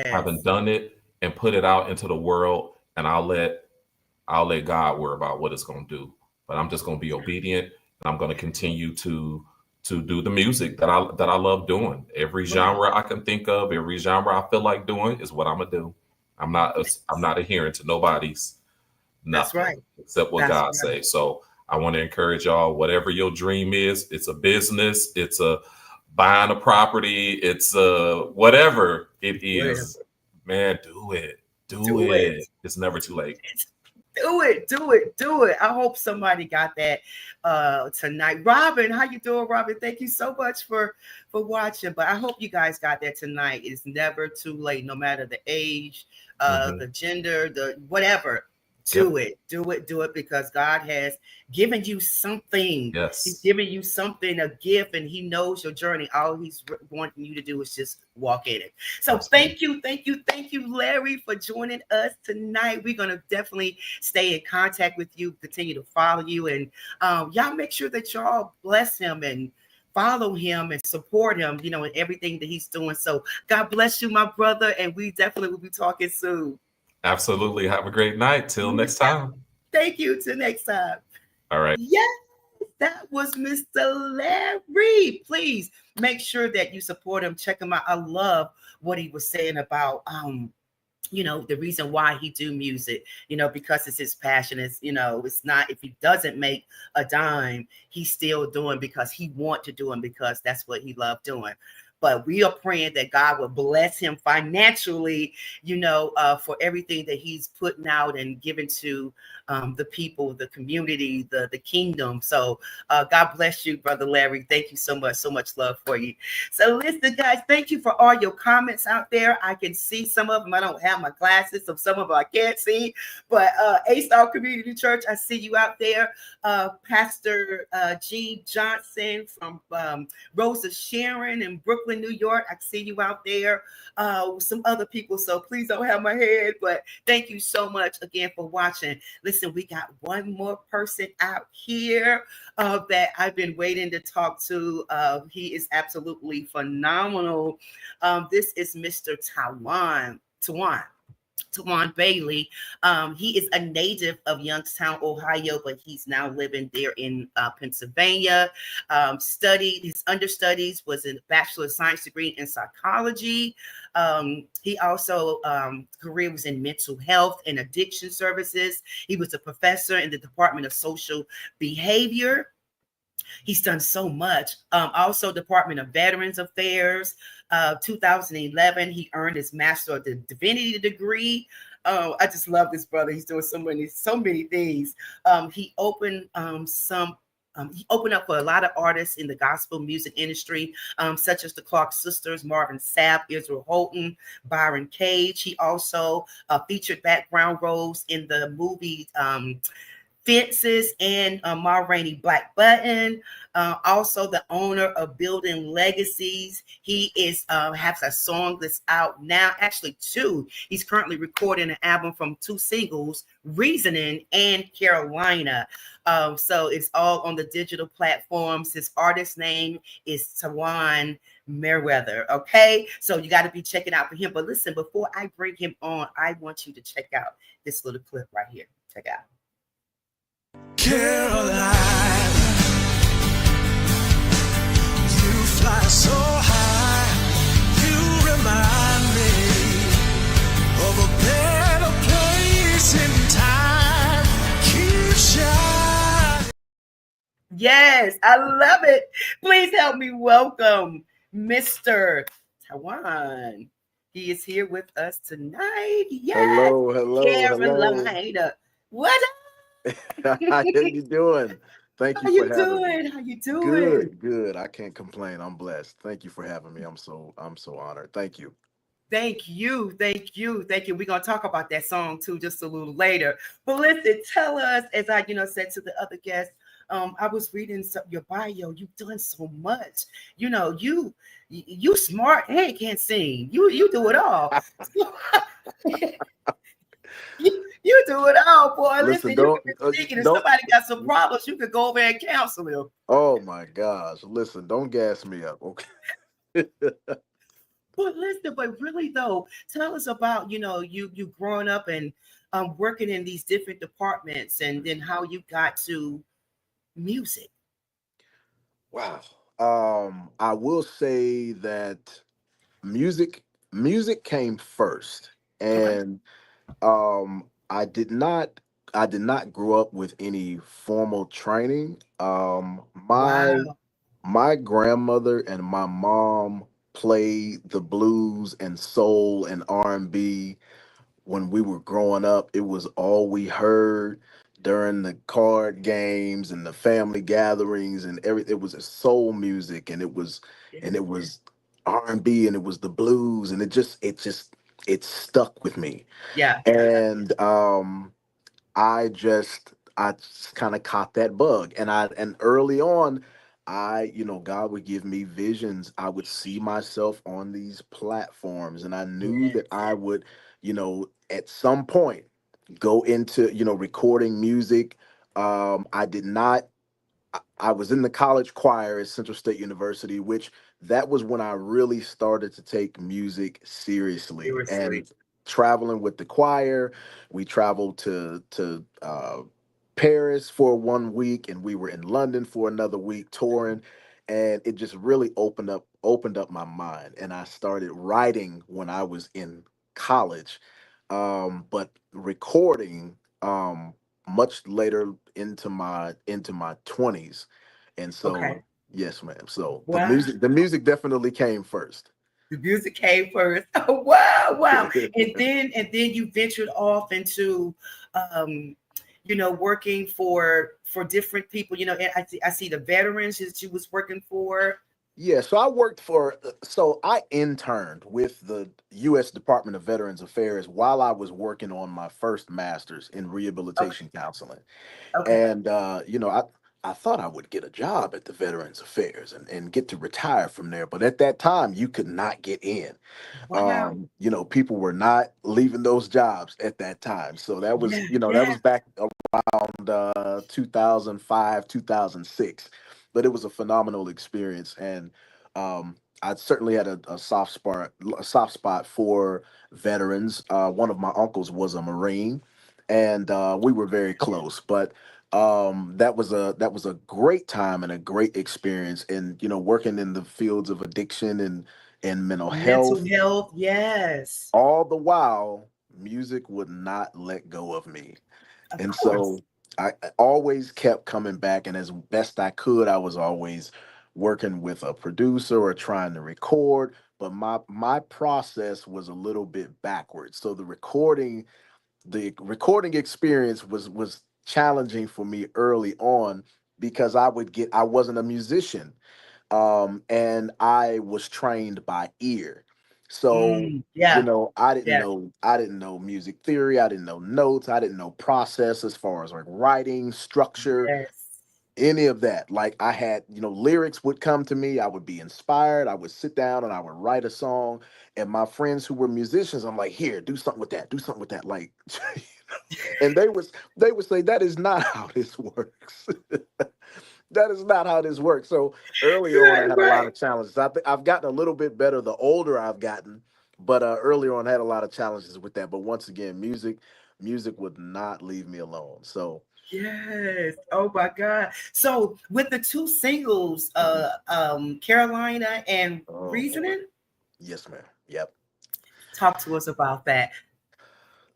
[SPEAKER 5] Having done it and put it out into the world, and I'll let God worry about what it's going to do. But I'm just going to be obedient, and I'm going to continue to to do the music that I love doing. Every genre I can think of, every genre I feel like doing is what I'm gonna do. I'm not adhering to nobody's
[SPEAKER 2] That's
[SPEAKER 5] nothing
[SPEAKER 2] right.
[SPEAKER 5] except what
[SPEAKER 2] That's
[SPEAKER 5] God
[SPEAKER 2] right.
[SPEAKER 5] says. So I want to encourage y'all, whatever your dream is, it's a business, it's a buying a property, it's whatever it is, man, do it. Do it. It's never too late.
[SPEAKER 2] Do it. I hope somebody got that tonight. Robin, how you doing, Robin? Thank you so much for watching. But I hope you guys got that tonight. It's never too late, no matter the age, the gender, the whatever. Do it, because God has given you something.
[SPEAKER 5] Yes.
[SPEAKER 2] He's giving you something, a gift, and He knows your journey. All He's wanting you to do is just walk in it. So
[SPEAKER 5] Absolutely.
[SPEAKER 2] thank you, Larry, for joining us tonight. We're gonna definitely stay in contact with you, continue to follow you, and y'all make sure that y'all bless him and follow him and support him, in everything that he's doing. So God bless you, my brother, and we definitely will be talking soon.
[SPEAKER 5] Absolutely. Have a great night. Till next time.
[SPEAKER 2] Thank you. Till next time.
[SPEAKER 5] All right.
[SPEAKER 2] Yes, that was Mr. Larry. Please make sure that you support him. Check him out. I love what he was saying about the reason why he do music, because it's his passion. It's not, if he doesn't make a dime, he's still doing because he want to do it, because that's what he loved doing. But we are praying that God will bless him financially, for everything that he's putting out and giving to the people, the community, the kingdom. So God bless you, Brother Larry. Thank you so much love for you. So listen, guys, thank you for all your comments out there. I can see some of them. I don't have my glasses, so some of them I can't see. But A-Star Community Church, I see you out there. Pastor G. Johnson from Rosa Sharon in Brooklyn, New York. I see you out there. Some other people, so please don't have my head, but thank you so much again for watching. Listen, we got one more person out here that I've been waiting to talk to. He is absolutely phenomenal. This is Mr. Tawan Bailey. He is a native of Youngstown, Ohio, but he's now living there in Pennsylvania. His understudies was a Bachelor of Science degree in psychology. He also career was in mental health and addiction services. He was a professor in the Department of Social Behavior. He's done so much. Also, Department of Veterans Affairs. 2011, he earned his Master of Divinity degree. I just love this brother. He's doing so many things. He opened up for a lot of artists in the gospel music industry, such as the Clark Sisters, Marvin Sapp, Israel Houghton, Byron Cage. He also featured background roles in the movie Fences and Ma Rainey Black Button. Also the owner of Building Legacies. He is has a song that's out now, actually two. He's currently recording an album from two singles, Reasoning and Carolina. So it's all on the digital platforms. His artist name is Tawan Merriweather. Okay, so you got to be checking out for him. But listen, before I bring him on, I want you to check out this little clip right here. Check out.
[SPEAKER 6] Caroline, you fly so high, you remind me of a better place in time. Keep shining.
[SPEAKER 2] Yes, I love it. Please help me welcome Mr. Tawan. He is here with us tonight. Yes.
[SPEAKER 7] Hello.
[SPEAKER 2] Carolina. What up?
[SPEAKER 7] How you doing? Thank you for having me.
[SPEAKER 2] How you doing?
[SPEAKER 7] Good. I can't complain. I'm blessed. Thank you for having me. I'm so honored. Thank you.
[SPEAKER 2] Thank you. We're gonna talk about that song too just a little later. But listen, tell us, as I said to the other guests, I was reading your bio. You've done so much. You smart and can't sing. You do it all. You do it all, boy. Listen, you can be thinking if somebody got some problems, you could go over and counsel them.
[SPEAKER 7] Oh my gosh. Listen, don't gas me up, okay?
[SPEAKER 2] But really though, tell us about, you growing up and working in these different departments, and then how you got to music.
[SPEAKER 7] Wow. I will say that music music came first,
[SPEAKER 2] Okay.
[SPEAKER 7] and um I did not I did not grow up with any formal training.
[SPEAKER 2] Wow.
[SPEAKER 7] My grandmother and my mom played the blues and soul and R&B when we were growing up. It was all we heard during the card games and the family gatherings and everything. It was a soul music, and
[SPEAKER 2] Yes.
[SPEAKER 7] it was R&B, and it was the blues, and it stuck with me.
[SPEAKER 2] Yeah.
[SPEAKER 7] And I just kind of caught that bug. And early on, God would give me visions. I would see myself on these platforms, and I knew that
[SPEAKER 2] Yes.
[SPEAKER 7] I would, at some point go into, recording music. I did not I was in the college choir at Central State University, which that was when I really started to take music seriously.
[SPEAKER 2] Seriously.
[SPEAKER 7] And traveling with the choir, we traveled to Paris for 1 week, and we were in London for another week touring, and it just really opened up my mind. And I started writing when I was in college, but recording. Much later into my 20s. And
[SPEAKER 2] Okay.
[SPEAKER 7] so, yes, ma'am. So the
[SPEAKER 2] Wow.
[SPEAKER 7] music definitely came first.
[SPEAKER 2] The music came first. Oh, wow, wow. And then you ventured off into working for different people, and I see the veterans that you was working for.
[SPEAKER 7] Yeah, so I interned with the U.S. Department of Veterans Affairs while I was working on my first master's in
[SPEAKER 2] Okay.
[SPEAKER 7] rehabilitation counseling.
[SPEAKER 2] Okay.
[SPEAKER 7] And I thought I would get a job at the Veterans Affairs and get to retire from there. But at that time, you could not get in.
[SPEAKER 2] Wow.
[SPEAKER 7] People were not leaving those jobs at that time. So
[SPEAKER 2] Yeah,
[SPEAKER 7] that
[SPEAKER 2] yeah.
[SPEAKER 7] was back around 2005, 2006. But it was a phenomenal experience, and I certainly had a soft spot for veterans. One of my uncles was a Marine, and we were very close. But that was a great time and a great experience, and working in the fields of addiction and mental
[SPEAKER 2] Mental
[SPEAKER 7] health.
[SPEAKER 2] health, yes.
[SPEAKER 7] All the while, music would not let go of me.
[SPEAKER 2] Of
[SPEAKER 7] And
[SPEAKER 2] course.
[SPEAKER 7] so I always kept coming back, and as best I could, I was always working with a producer or trying to record. But my process was a little bit backwards. So the recording experience was challenging for me early on because I wasn't a musician, and I was trained by ear. So,
[SPEAKER 2] Yeah, yeah.
[SPEAKER 7] I didn't know music theory, I didn't know notes, I didn't know process as far as like writing, structure,
[SPEAKER 2] Yes.
[SPEAKER 7] any of that. Like I had, lyrics would come to me, I would be inspired, I would sit down and I would write a song. And my friends who were musicians, I'm like, here, do something with that, do something with that. Like, and they would say that is not how this works. That is not how this works. So early on, I
[SPEAKER 2] Right,
[SPEAKER 7] had a lot
[SPEAKER 2] right.
[SPEAKER 7] of challenges. I've gotten a little bit better the older I've gotten, but earlier on, I had a lot of challenges with that. But once again, music would not leave me alone. So,
[SPEAKER 2] Yes. Oh my God. So with the two singles,
[SPEAKER 7] mhm.
[SPEAKER 2] Carolina and
[SPEAKER 7] Oh boy,
[SPEAKER 2] Reasoning,
[SPEAKER 7] yes, ma'am. Yep.
[SPEAKER 2] talk to us about that.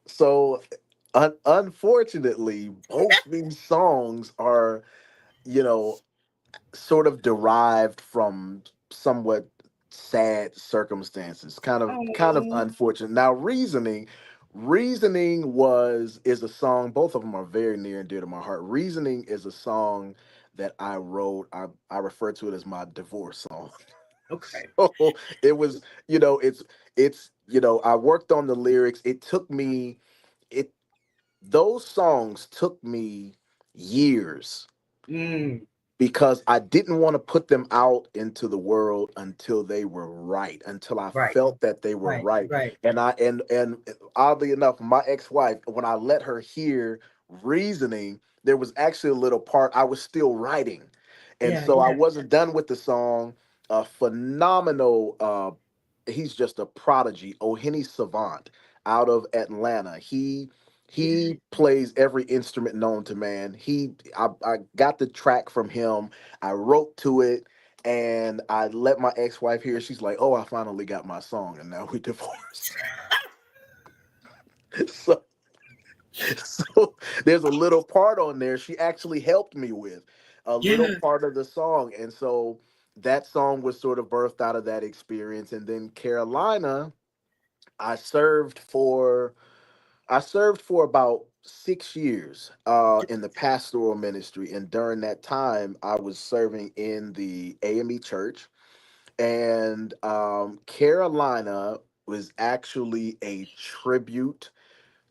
[SPEAKER 7] So, unfortunately, both these songs are, you know, sort of derived from somewhat sad circumstances, kind of
[SPEAKER 2] Oh,
[SPEAKER 7] unfortunate. Now, reasoning was is a song. Both of them are very near and dear to my heart. Reasoning is a song that I wrote. I refer to it as my divorce song.
[SPEAKER 2] okay.
[SPEAKER 7] So it was, I worked on the lyrics. It those songs took me years
[SPEAKER 2] Mm,
[SPEAKER 7] because I didn't want to put them out into the world until they were right, until I
[SPEAKER 2] right,
[SPEAKER 7] felt that they were
[SPEAKER 2] right,
[SPEAKER 7] right.
[SPEAKER 2] right.
[SPEAKER 7] And oddly enough, my ex-wife, when I let her hear reasoning, there was actually a little part I was still writing. And
[SPEAKER 2] Yeah,
[SPEAKER 7] so I
[SPEAKER 2] yeah.
[SPEAKER 7] wasn't done with the song. A phenomenal he's just a prodigy, Ohini Savant out of Atlanta. He plays every instrument known to man. I got the track from him. I wrote to it, and I let my ex-wife hear. She's like, "Oh, I finally got my song," and now we divorced. so, so there's a little part on there she actually helped me with, a little
[SPEAKER 2] Yeah.
[SPEAKER 7] part of the song, and so that song was sort of birthed out of that experience. And then Carolina, I served for I served for about 6 years in the pastoral ministry, and during that time, I was serving in the AME church. And Carolina was actually a tribute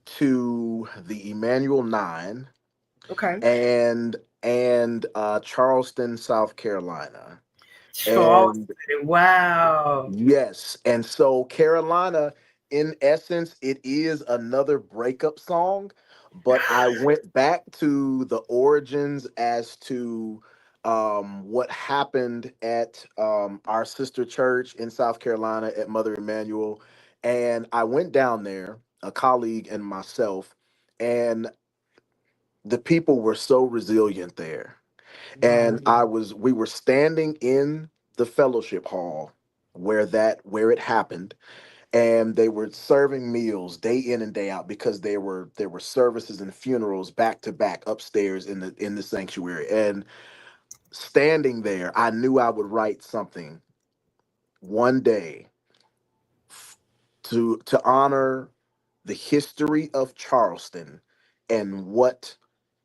[SPEAKER 7] to the Emmanuel Nine
[SPEAKER 2] Okay.
[SPEAKER 7] and Charleston, South Carolina. And
[SPEAKER 2] Charleston. Wow.
[SPEAKER 7] yes. And so Carolina, in essence, it is another breakup song, but I went back to the origins as to what happened at our sister church in South Carolina at Mother Emanuel. And I went down there, a colleague and myself, and the people were so resilient there.
[SPEAKER 2] Wow.
[SPEAKER 7] And we were standing in the fellowship hall where it happened, and they were serving meals day in and day out, because there were services and funerals back to back upstairs in the sanctuary. And standing there, I knew I would write something one day f- to honor the history of Charleston and what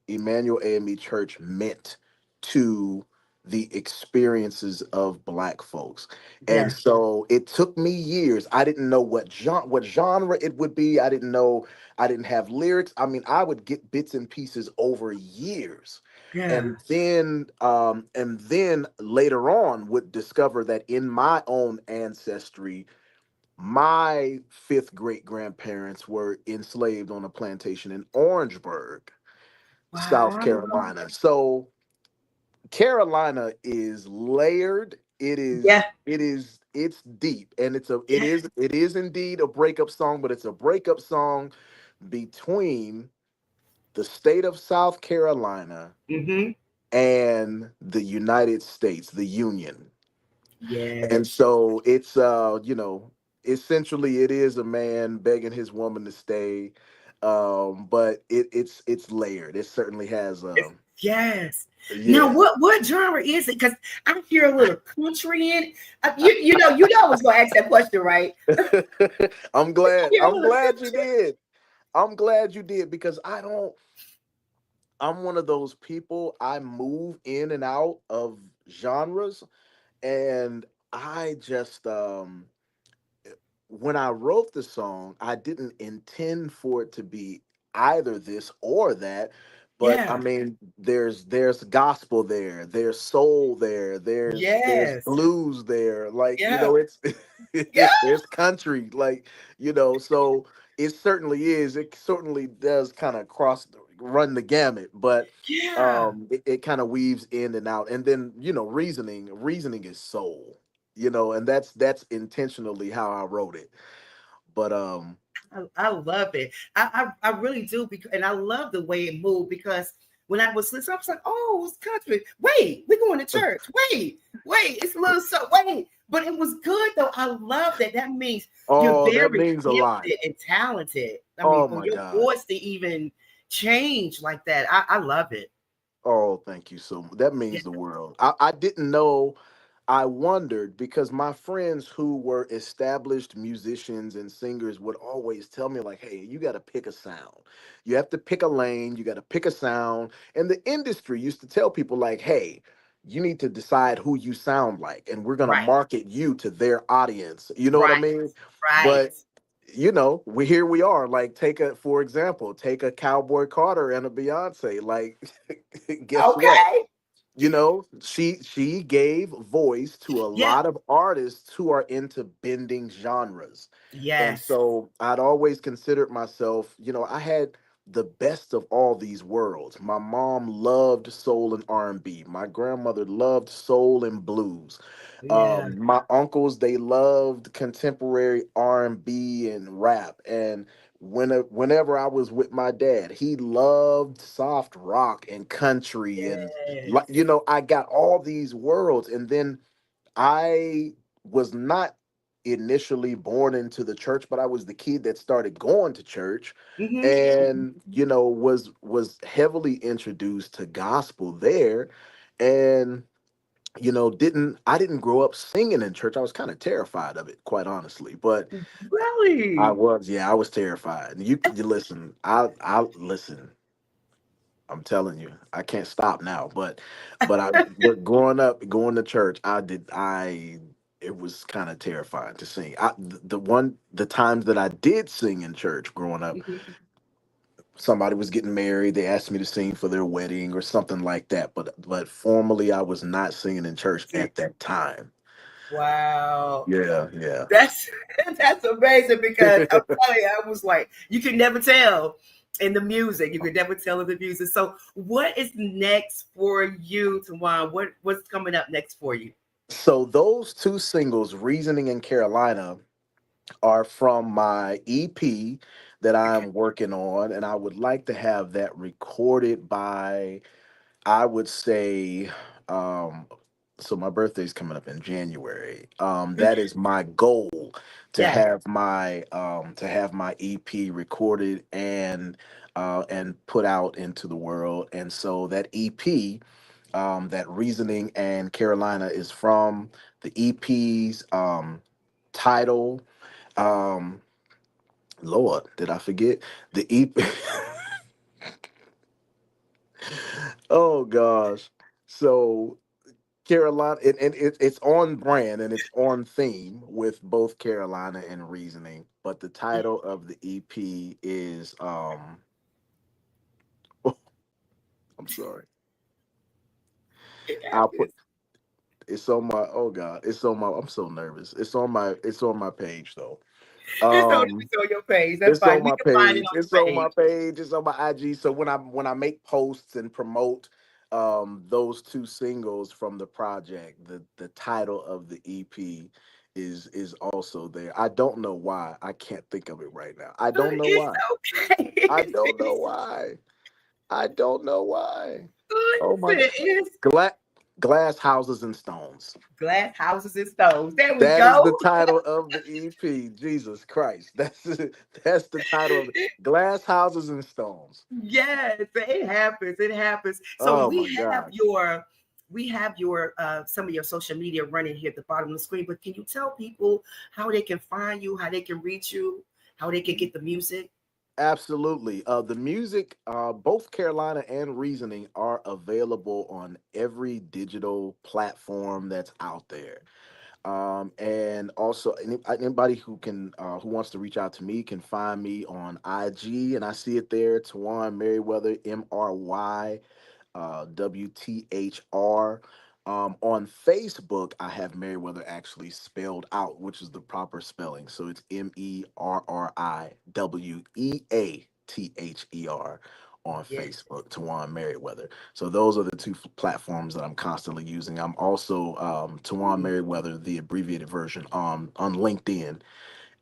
[SPEAKER 7] Emmanuel AME Church meant to the experiences of Black folks. And
[SPEAKER 2] Yeah.
[SPEAKER 7] so it took me years. I didn't know what genre it would be. I didn't know. I didn't have lyrics. I mean, I would get bits and pieces over years.
[SPEAKER 2] Yeah.
[SPEAKER 7] And then later on would discover that in my own ancestry, my fifth great grandparents were enslaved on a plantation in Orangeburg, South
[SPEAKER 2] Wow.
[SPEAKER 7] Carolina. So Carolina is layered.
[SPEAKER 2] Yeah.
[SPEAKER 7] It's deep, and
[SPEAKER 2] Yeah.
[SPEAKER 7] it is indeed a breakup song, but it's a breakup song between the state of South Carolina
[SPEAKER 2] Mm-hmm.
[SPEAKER 7] and the United States, the Union. And
[SPEAKER 2] Yes.
[SPEAKER 7] so it's essentially it is a man begging his woman to stay. But it's layered. It certainly has
[SPEAKER 2] Yes. Now,
[SPEAKER 7] yeah.
[SPEAKER 2] what genre is it? Because I hear a little country in it. You know, I was gonna ask that question, right?
[SPEAKER 7] I'm
[SPEAKER 2] I
[SPEAKER 7] glad.
[SPEAKER 2] hear a
[SPEAKER 7] I'm
[SPEAKER 2] little
[SPEAKER 7] glad you
[SPEAKER 2] country.
[SPEAKER 7] did. I'm glad you did, because I'm one of those people. I move in and out of genres, and I just when I wrote the song, I didn't intend for it to be either this or that. But I
[SPEAKER 2] Yeah.
[SPEAKER 7] mean, there's gospel there, there's soul there, there's
[SPEAKER 2] Yes.
[SPEAKER 7] blues there, like,
[SPEAKER 2] Yeah.
[SPEAKER 7] it's
[SPEAKER 2] Yeah.
[SPEAKER 7] there's country, like, so it certainly is. It certainly does kind of run the gamut, but
[SPEAKER 2] Yeah.
[SPEAKER 7] it kind of weaves in and out. And then, reasoning is soul, and that's intentionally how I wrote it. But
[SPEAKER 2] I love it. I really do, because and I love the way it moved, because when I was listening, I was like, oh, it's country. Wait, we're going to church. Wait, it's a little so wait. But it was good though. I love that. That means you're
[SPEAKER 7] oh, that
[SPEAKER 2] very
[SPEAKER 7] means a lot.
[SPEAKER 2] gifted and talented. I mean,
[SPEAKER 7] Oh
[SPEAKER 2] for
[SPEAKER 7] my
[SPEAKER 2] your
[SPEAKER 7] God.
[SPEAKER 2] voice to even change like that, I love it.
[SPEAKER 7] Oh, thank you so much. That
[SPEAKER 2] Yeah.
[SPEAKER 7] means the world. I didn't know. I wondered, because my friends who were established musicians and singers would always tell me, like, hey, you got to pick a sound. You have to pick a lane. You got to pick a sound. And the industry used to tell people, like, hey, you need to decide who you sound like, and we're going to
[SPEAKER 2] Right,
[SPEAKER 7] market you to their audience. You know what I
[SPEAKER 2] right,
[SPEAKER 7] mean?
[SPEAKER 2] right.
[SPEAKER 7] But we are, like, for example, take a Cowboy Carter and a Beyonce. Like, guess what?
[SPEAKER 2] Okay.
[SPEAKER 7] She gave voice to a
[SPEAKER 2] Yeah.
[SPEAKER 7] lot of artists who are into bending genres. And
[SPEAKER 2] Yes.
[SPEAKER 7] so I'd always considered myself, I had the best of all these worlds. My mom loved soul and R&B. My grandmother loved soul and blues.
[SPEAKER 2] Yeah.
[SPEAKER 7] My uncles, they loved contemporary R&B and rap. And whenever I was with my dad, he loved soft rock and country. And
[SPEAKER 2] Yes.
[SPEAKER 7] I got all these worlds. And then I was not initially born into the church, but I was the kid that started going to church,
[SPEAKER 2] Hmm.
[SPEAKER 7] and was heavily introduced to gospel there. And didn't grow up singing in church. I was kind of terrified of it, quite honestly. But
[SPEAKER 2] Really?
[SPEAKER 7] I was terrified. And you listen, I listen. I'm telling you, I can't stop now. But growing up, going to church, it was kind of terrifying to sing. The times that I did sing in church growing up,
[SPEAKER 2] Mhm.
[SPEAKER 7] somebody was getting married, they asked me to sing for their wedding or something like that. But formally, I was not singing in church
[SPEAKER 2] See,
[SPEAKER 7] at that time.
[SPEAKER 2] wow.
[SPEAKER 7] Yeah, yeah.
[SPEAKER 2] That's that's amazing because I'm telling you, I was like, you can never tell in the music. You can never tell in the music. So, what is next for you, Tawan? What's coming up next for you?
[SPEAKER 7] So those two singles, Reasoning and Carolina, are from my EP that
[SPEAKER 2] Okay.
[SPEAKER 7] I'm working on, and I would like to have that recorded by, I would say, um, so my birthday's coming up in January. That is my goal,
[SPEAKER 2] Yeah.
[SPEAKER 7] to have my EP recorded and put out into the world. And so that EP, that Reasoning and Carolina, is from the EP's title. Um, Lord, did I forget the EP? Oh gosh. So Carolina, it's on brand and it's on theme with both Carolina and Reasoning, but the title of the EP is I'm sorry.
[SPEAKER 2] It
[SPEAKER 7] I'll put
[SPEAKER 2] happens.
[SPEAKER 7] it's on my oh god, it's on my I'm so nervous. It's on my page though.
[SPEAKER 2] It's
[SPEAKER 7] Um
[SPEAKER 2] on your page. That's
[SPEAKER 7] It's
[SPEAKER 2] fine.
[SPEAKER 7] on
[SPEAKER 2] We
[SPEAKER 7] my
[SPEAKER 2] can find it
[SPEAKER 7] page.
[SPEAKER 2] on
[SPEAKER 7] It's
[SPEAKER 2] the
[SPEAKER 7] on my
[SPEAKER 2] page.
[SPEAKER 7] page. It's on my IG. So when I make posts and promote those two singles from the project, the title of the EP is also there. I don't know why. I can't think of it right now. I don't know
[SPEAKER 2] It's
[SPEAKER 7] why.
[SPEAKER 2] okay.
[SPEAKER 7] I don't know why. I don't know why. Oh my
[SPEAKER 2] Listen,
[SPEAKER 7] god.
[SPEAKER 2] it's
[SPEAKER 7] Gla- Glass houses and stones.
[SPEAKER 2] glass houses and stones. There we
[SPEAKER 7] That is the
[SPEAKER 2] go.
[SPEAKER 7] title of the EP. Jesus Christ. That's the title of it. Glass houses and stones.
[SPEAKER 2] Yes, it happens. It happens. So
[SPEAKER 7] Oh my gosh.
[SPEAKER 2] we have your some of your social media running here at the bottom of the screen. But can you tell people how they can find you, how they can reach you, how they can get the music?
[SPEAKER 7] Absolutely. The music, both Carolina and Reasoning, are available on every digital platform that's out there. And also anybody who wants to reach out to me can find me on IG, and I see it there, Tawan Merriweather, WTHR. On Facebook, I have Meriwether actually spelled out, which is the proper spelling. So it's MERRIWEATHER on
[SPEAKER 2] Yes.
[SPEAKER 7] Facebook, Tawan Merriweather. So those are the two platforms that I'm constantly using. I'm also Tawan Merriweather, the abbreviated version, on LinkedIn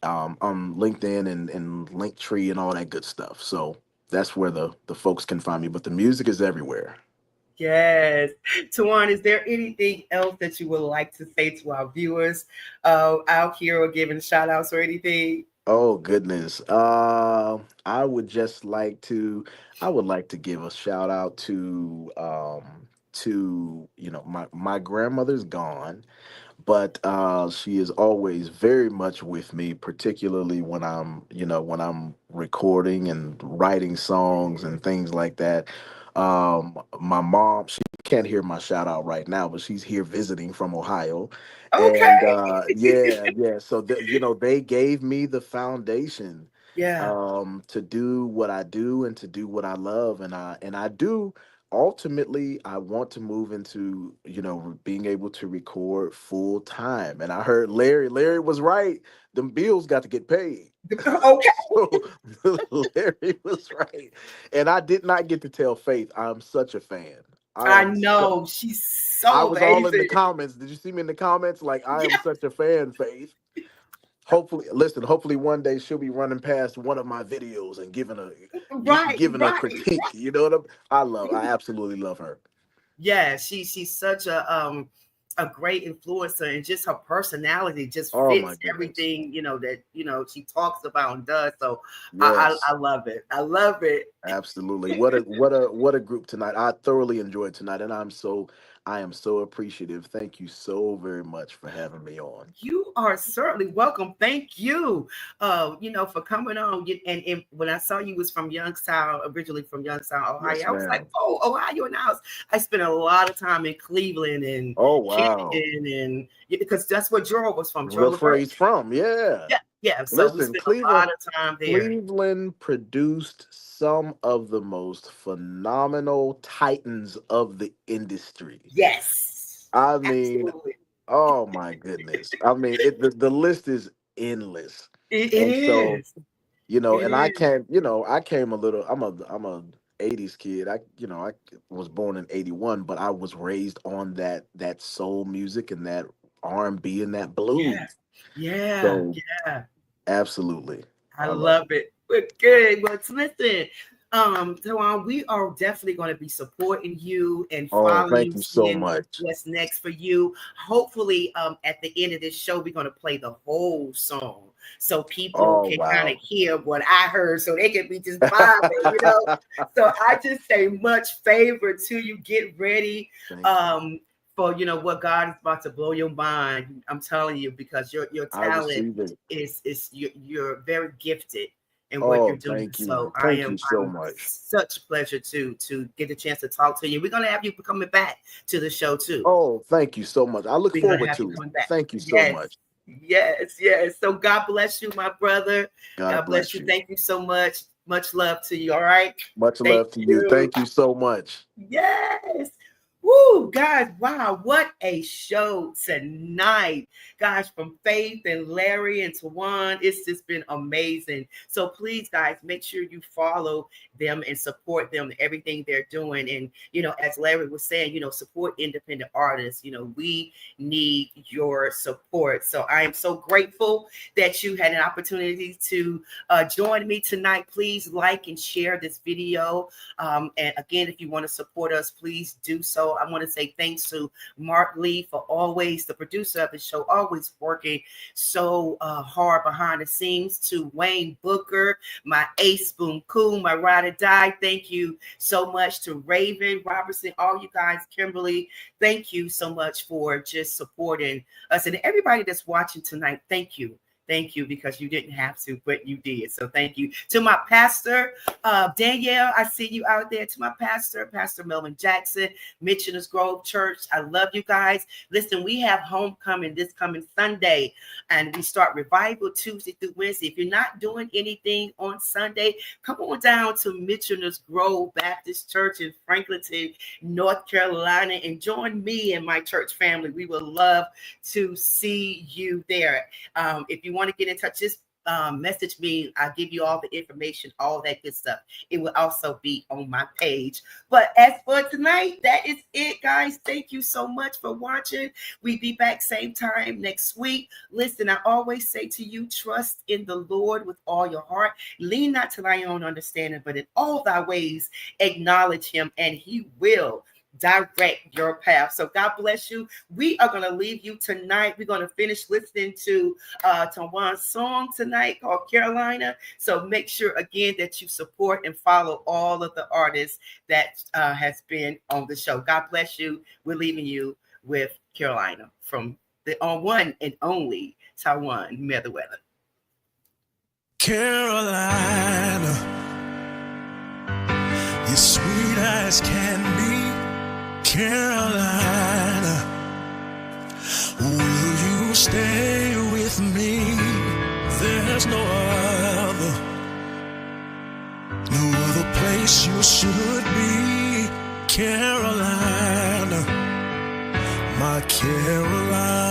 [SPEAKER 7] and Linktree and all that good stuff. So that's where the folks can find me. But the music is everywhere.
[SPEAKER 2] Yes. Tawan, is there anything else that you would like to say to our viewers out here or giving shout outs or anything?
[SPEAKER 7] Oh goodness. I would like to give a shout out to my grandmother's gone, but she is always very much with me, particularly when I'm recording and writing songs and things like that. My mom, she can't hear my shout out right now, but she's here visiting from Ohio. And
[SPEAKER 2] Okay.
[SPEAKER 7] yeah, so they gave me the foundation
[SPEAKER 2] Yeah.
[SPEAKER 7] to do what I do and to do what I love, and I do. Ultimately, I want to move into being able to record full time. And I heard Larry was right. Them bills got to get paid.
[SPEAKER 2] Okay.
[SPEAKER 7] So Larry was right, and I did not get to tell Faith I'm such a fan. I
[SPEAKER 2] I
[SPEAKER 7] am.
[SPEAKER 2] know. She's
[SPEAKER 7] I
[SPEAKER 2] so
[SPEAKER 7] was all in the
[SPEAKER 2] amazing.
[SPEAKER 7] comments. Did you see me in the comments? Like, I am
[SPEAKER 2] Yeah.
[SPEAKER 7] such a fan, Faith. Hopefully, listen. Hopefully, one day she'll be running past one of my videos and
[SPEAKER 2] Right.
[SPEAKER 7] giving a
[SPEAKER 2] Right.
[SPEAKER 7] critique. You know what I absolutely love her.
[SPEAKER 2] Yeah, she's such a a great influencer, and just her personality just
[SPEAKER 7] Oh, my
[SPEAKER 2] fits
[SPEAKER 7] goodness.
[SPEAKER 2] everything, that she talks about and does. So
[SPEAKER 7] Yes.
[SPEAKER 2] I love it. I love it.
[SPEAKER 7] Absolutely. What a group tonight. I thoroughly enjoyed tonight, and I am so appreciative. Thank you so very much for having me on.
[SPEAKER 2] You are certainly welcome. Thank you, for coming on. And when I saw you was from Youngstown, originally from Youngstown, Ohio,
[SPEAKER 7] Yes,
[SPEAKER 2] I was like,
[SPEAKER 7] ma'am.
[SPEAKER 2] oh, Ohio. And I spent a lot of time in Cleveland and
[SPEAKER 7] Oh, wow.
[SPEAKER 2] Canton, and because that's where Joel was from.
[SPEAKER 7] That's
[SPEAKER 2] Joel
[SPEAKER 7] where
[SPEAKER 2] LaBerge.
[SPEAKER 7] he's from. Yeah.
[SPEAKER 2] Yeah, yeah. So we
[SPEAKER 7] Listen,
[SPEAKER 2] spent a lot of time there.
[SPEAKER 7] Cleveland produced some of the most phenomenal titans of the industry.
[SPEAKER 2] Yes,
[SPEAKER 7] I mean,
[SPEAKER 2] absolutely.
[SPEAKER 7] oh my goodness. I mean, the list is endless.
[SPEAKER 2] It
[SPEAKER 7] And so,
[SPEAKER 2] is. It
[SPEAKER 7] and I
[SPEAKER 2] is.
[SPEAKER 7] came, I came a little, I'm a 80s kid. I was born in 81, but I was raised on that soul music and that R&B and that
[SPEAKER 2] Yeah,
[SPEAKER 7] blues.
[SPEAKER 2] yeah,
[SPEAKER 7] So
[SPEAKER 2] yeah.
[SPEAKER 7] absolutely.
[SPEAKER 2] I
[SPEAKER 7] I love
[SPEAKER 2] love it. We're good. Well, listen, Tawan, we are definitely going to be supporting you and
[SPEAKER 7] Oh,
[SPEAKER 2] following
[SPEAKER 7] thank
[SPEAKER 2] you,
[SPEAKER 7] you so
[SPEAKER 2] seeing
[SPEAKER 7] much.
[SPEAKER 2] what's next for you. Hopefully, at the end of this show, we're going to play the whole song so people
[SPEAKER 7] Oh,
[SPEAKER 2] can kind of
[SPEAKER 7] wow.
[SPEAKER 2] hear what I heard, so they can be just vibing. So I just say much favor to you. Get ready.
[SPEAKER 7] Thank you.
[SPEAKER 2] For what God is about to blow your mind. I'm telling you, because your
[SPEAKER 7] I
[SPEAKER 2] talent
[SPEAKER 7] receive it.
[SPEAKER 2] is you're very gifted in what you're
[SPEAKER 7] Oh,
[SPEAKER 2] doing.
[SPEAKER 7] thank
[SPEAKER 2] So
[SPEAKER 7] you. Thank you so
[SPEAKER 2] I'm
[SPEAKER 7] much.
[SPEAKER 2] such a pleasure to get a chance to talk to you. We're gonna have you coming back to the show too.
[SPEAKER 7] Oh, thank you so much. I look
[SPEAKER 2] We're gonna
[SPEAKER 7] forward
[SPEAKER 2] have you
[SPEAKER 7] to it.
[SPEAKER 2] coming back.
[SPEAKER 7] Thank you so
[SPEAKER 2] Yes,
[SPEAKER 7] much.
[SPEAKER 2] yes, yes. So God bless you, my brother.
[SPEAKER 7] God
[SPEAKER 2] God bless
[SPEAKER 7] bless
[SPEAKER 2] you.
[SPEAKER 7] you.
[SPEAKER 2] Thank you so much. Much love to you. All right.
[SPEAKER 7] Much
[SPEAKER 2] Thank
[SPEAKER 7] love to you.
[SPEAKER 2] you.
[SPEAKER 7] Thank you so much.
[SPEAKER 2] Yes. Woo, guys, wow, what a show tonight. Guys, from Faith and Larry and Tawan, it's just been amazing. So please, guys, make sure you follow them and support them, everything they're doing. And, as Larry was saying, support independent artists. We need your support. So I am so grateful that you had an opportunity to join me tonight. Please like and share this video. And again, if you want to support us, please do so. I want to say thanks to Mark Lee for always, the producer of the show, always working so hard behind the scenes. To Wayne Booker, my ace, Boom Cool, my ride or die. Thank you so much to Raven Robertson, all you guys, Kimberly. Thank you so much for just supporting us, and everybody that's watching tonight. Thank you. Thank you, because you didn't have to, but you did. So thank you. To my pastor, Danielle, I see you out there. To my pastor, Pastor Melvin Jackson, Missioners Grove Church. I love you guys. Listen, we have homecoming this coming Sunday, and we start revival Tuesday through Wednesday. If you're not doing anything on Sunday, come on down to Missioners Grove Baptist Church in Franklinton, North Carolina, and join me and my church family. We would love to see you there. If you want to get in touch, just message me. I'll give you all the information, all that good stuff. It will also be on my page. But as for tonight, that is it, guys. Thank you so much for watching. We'll be back same time next week. Listen, I always say to you, trust in the Lord with all your heart. Lean not to thy own understanding, but in all thy ways acknowledge him, and he will direct your path. So God bless you. We are going to leave you tonight. We're going to finish listening to Tawan's song tonight called Carolina. So make sure again that you support and follow all of the artists that has been on the show. God bless you. We're leaving you with Carolina from the one and only Tawan Merriweather.
[SPEAKER 6] Carolina, you're sweet as can be. Carolina, will you stay with me? There's no other place you should be. Carolina, my Carolina.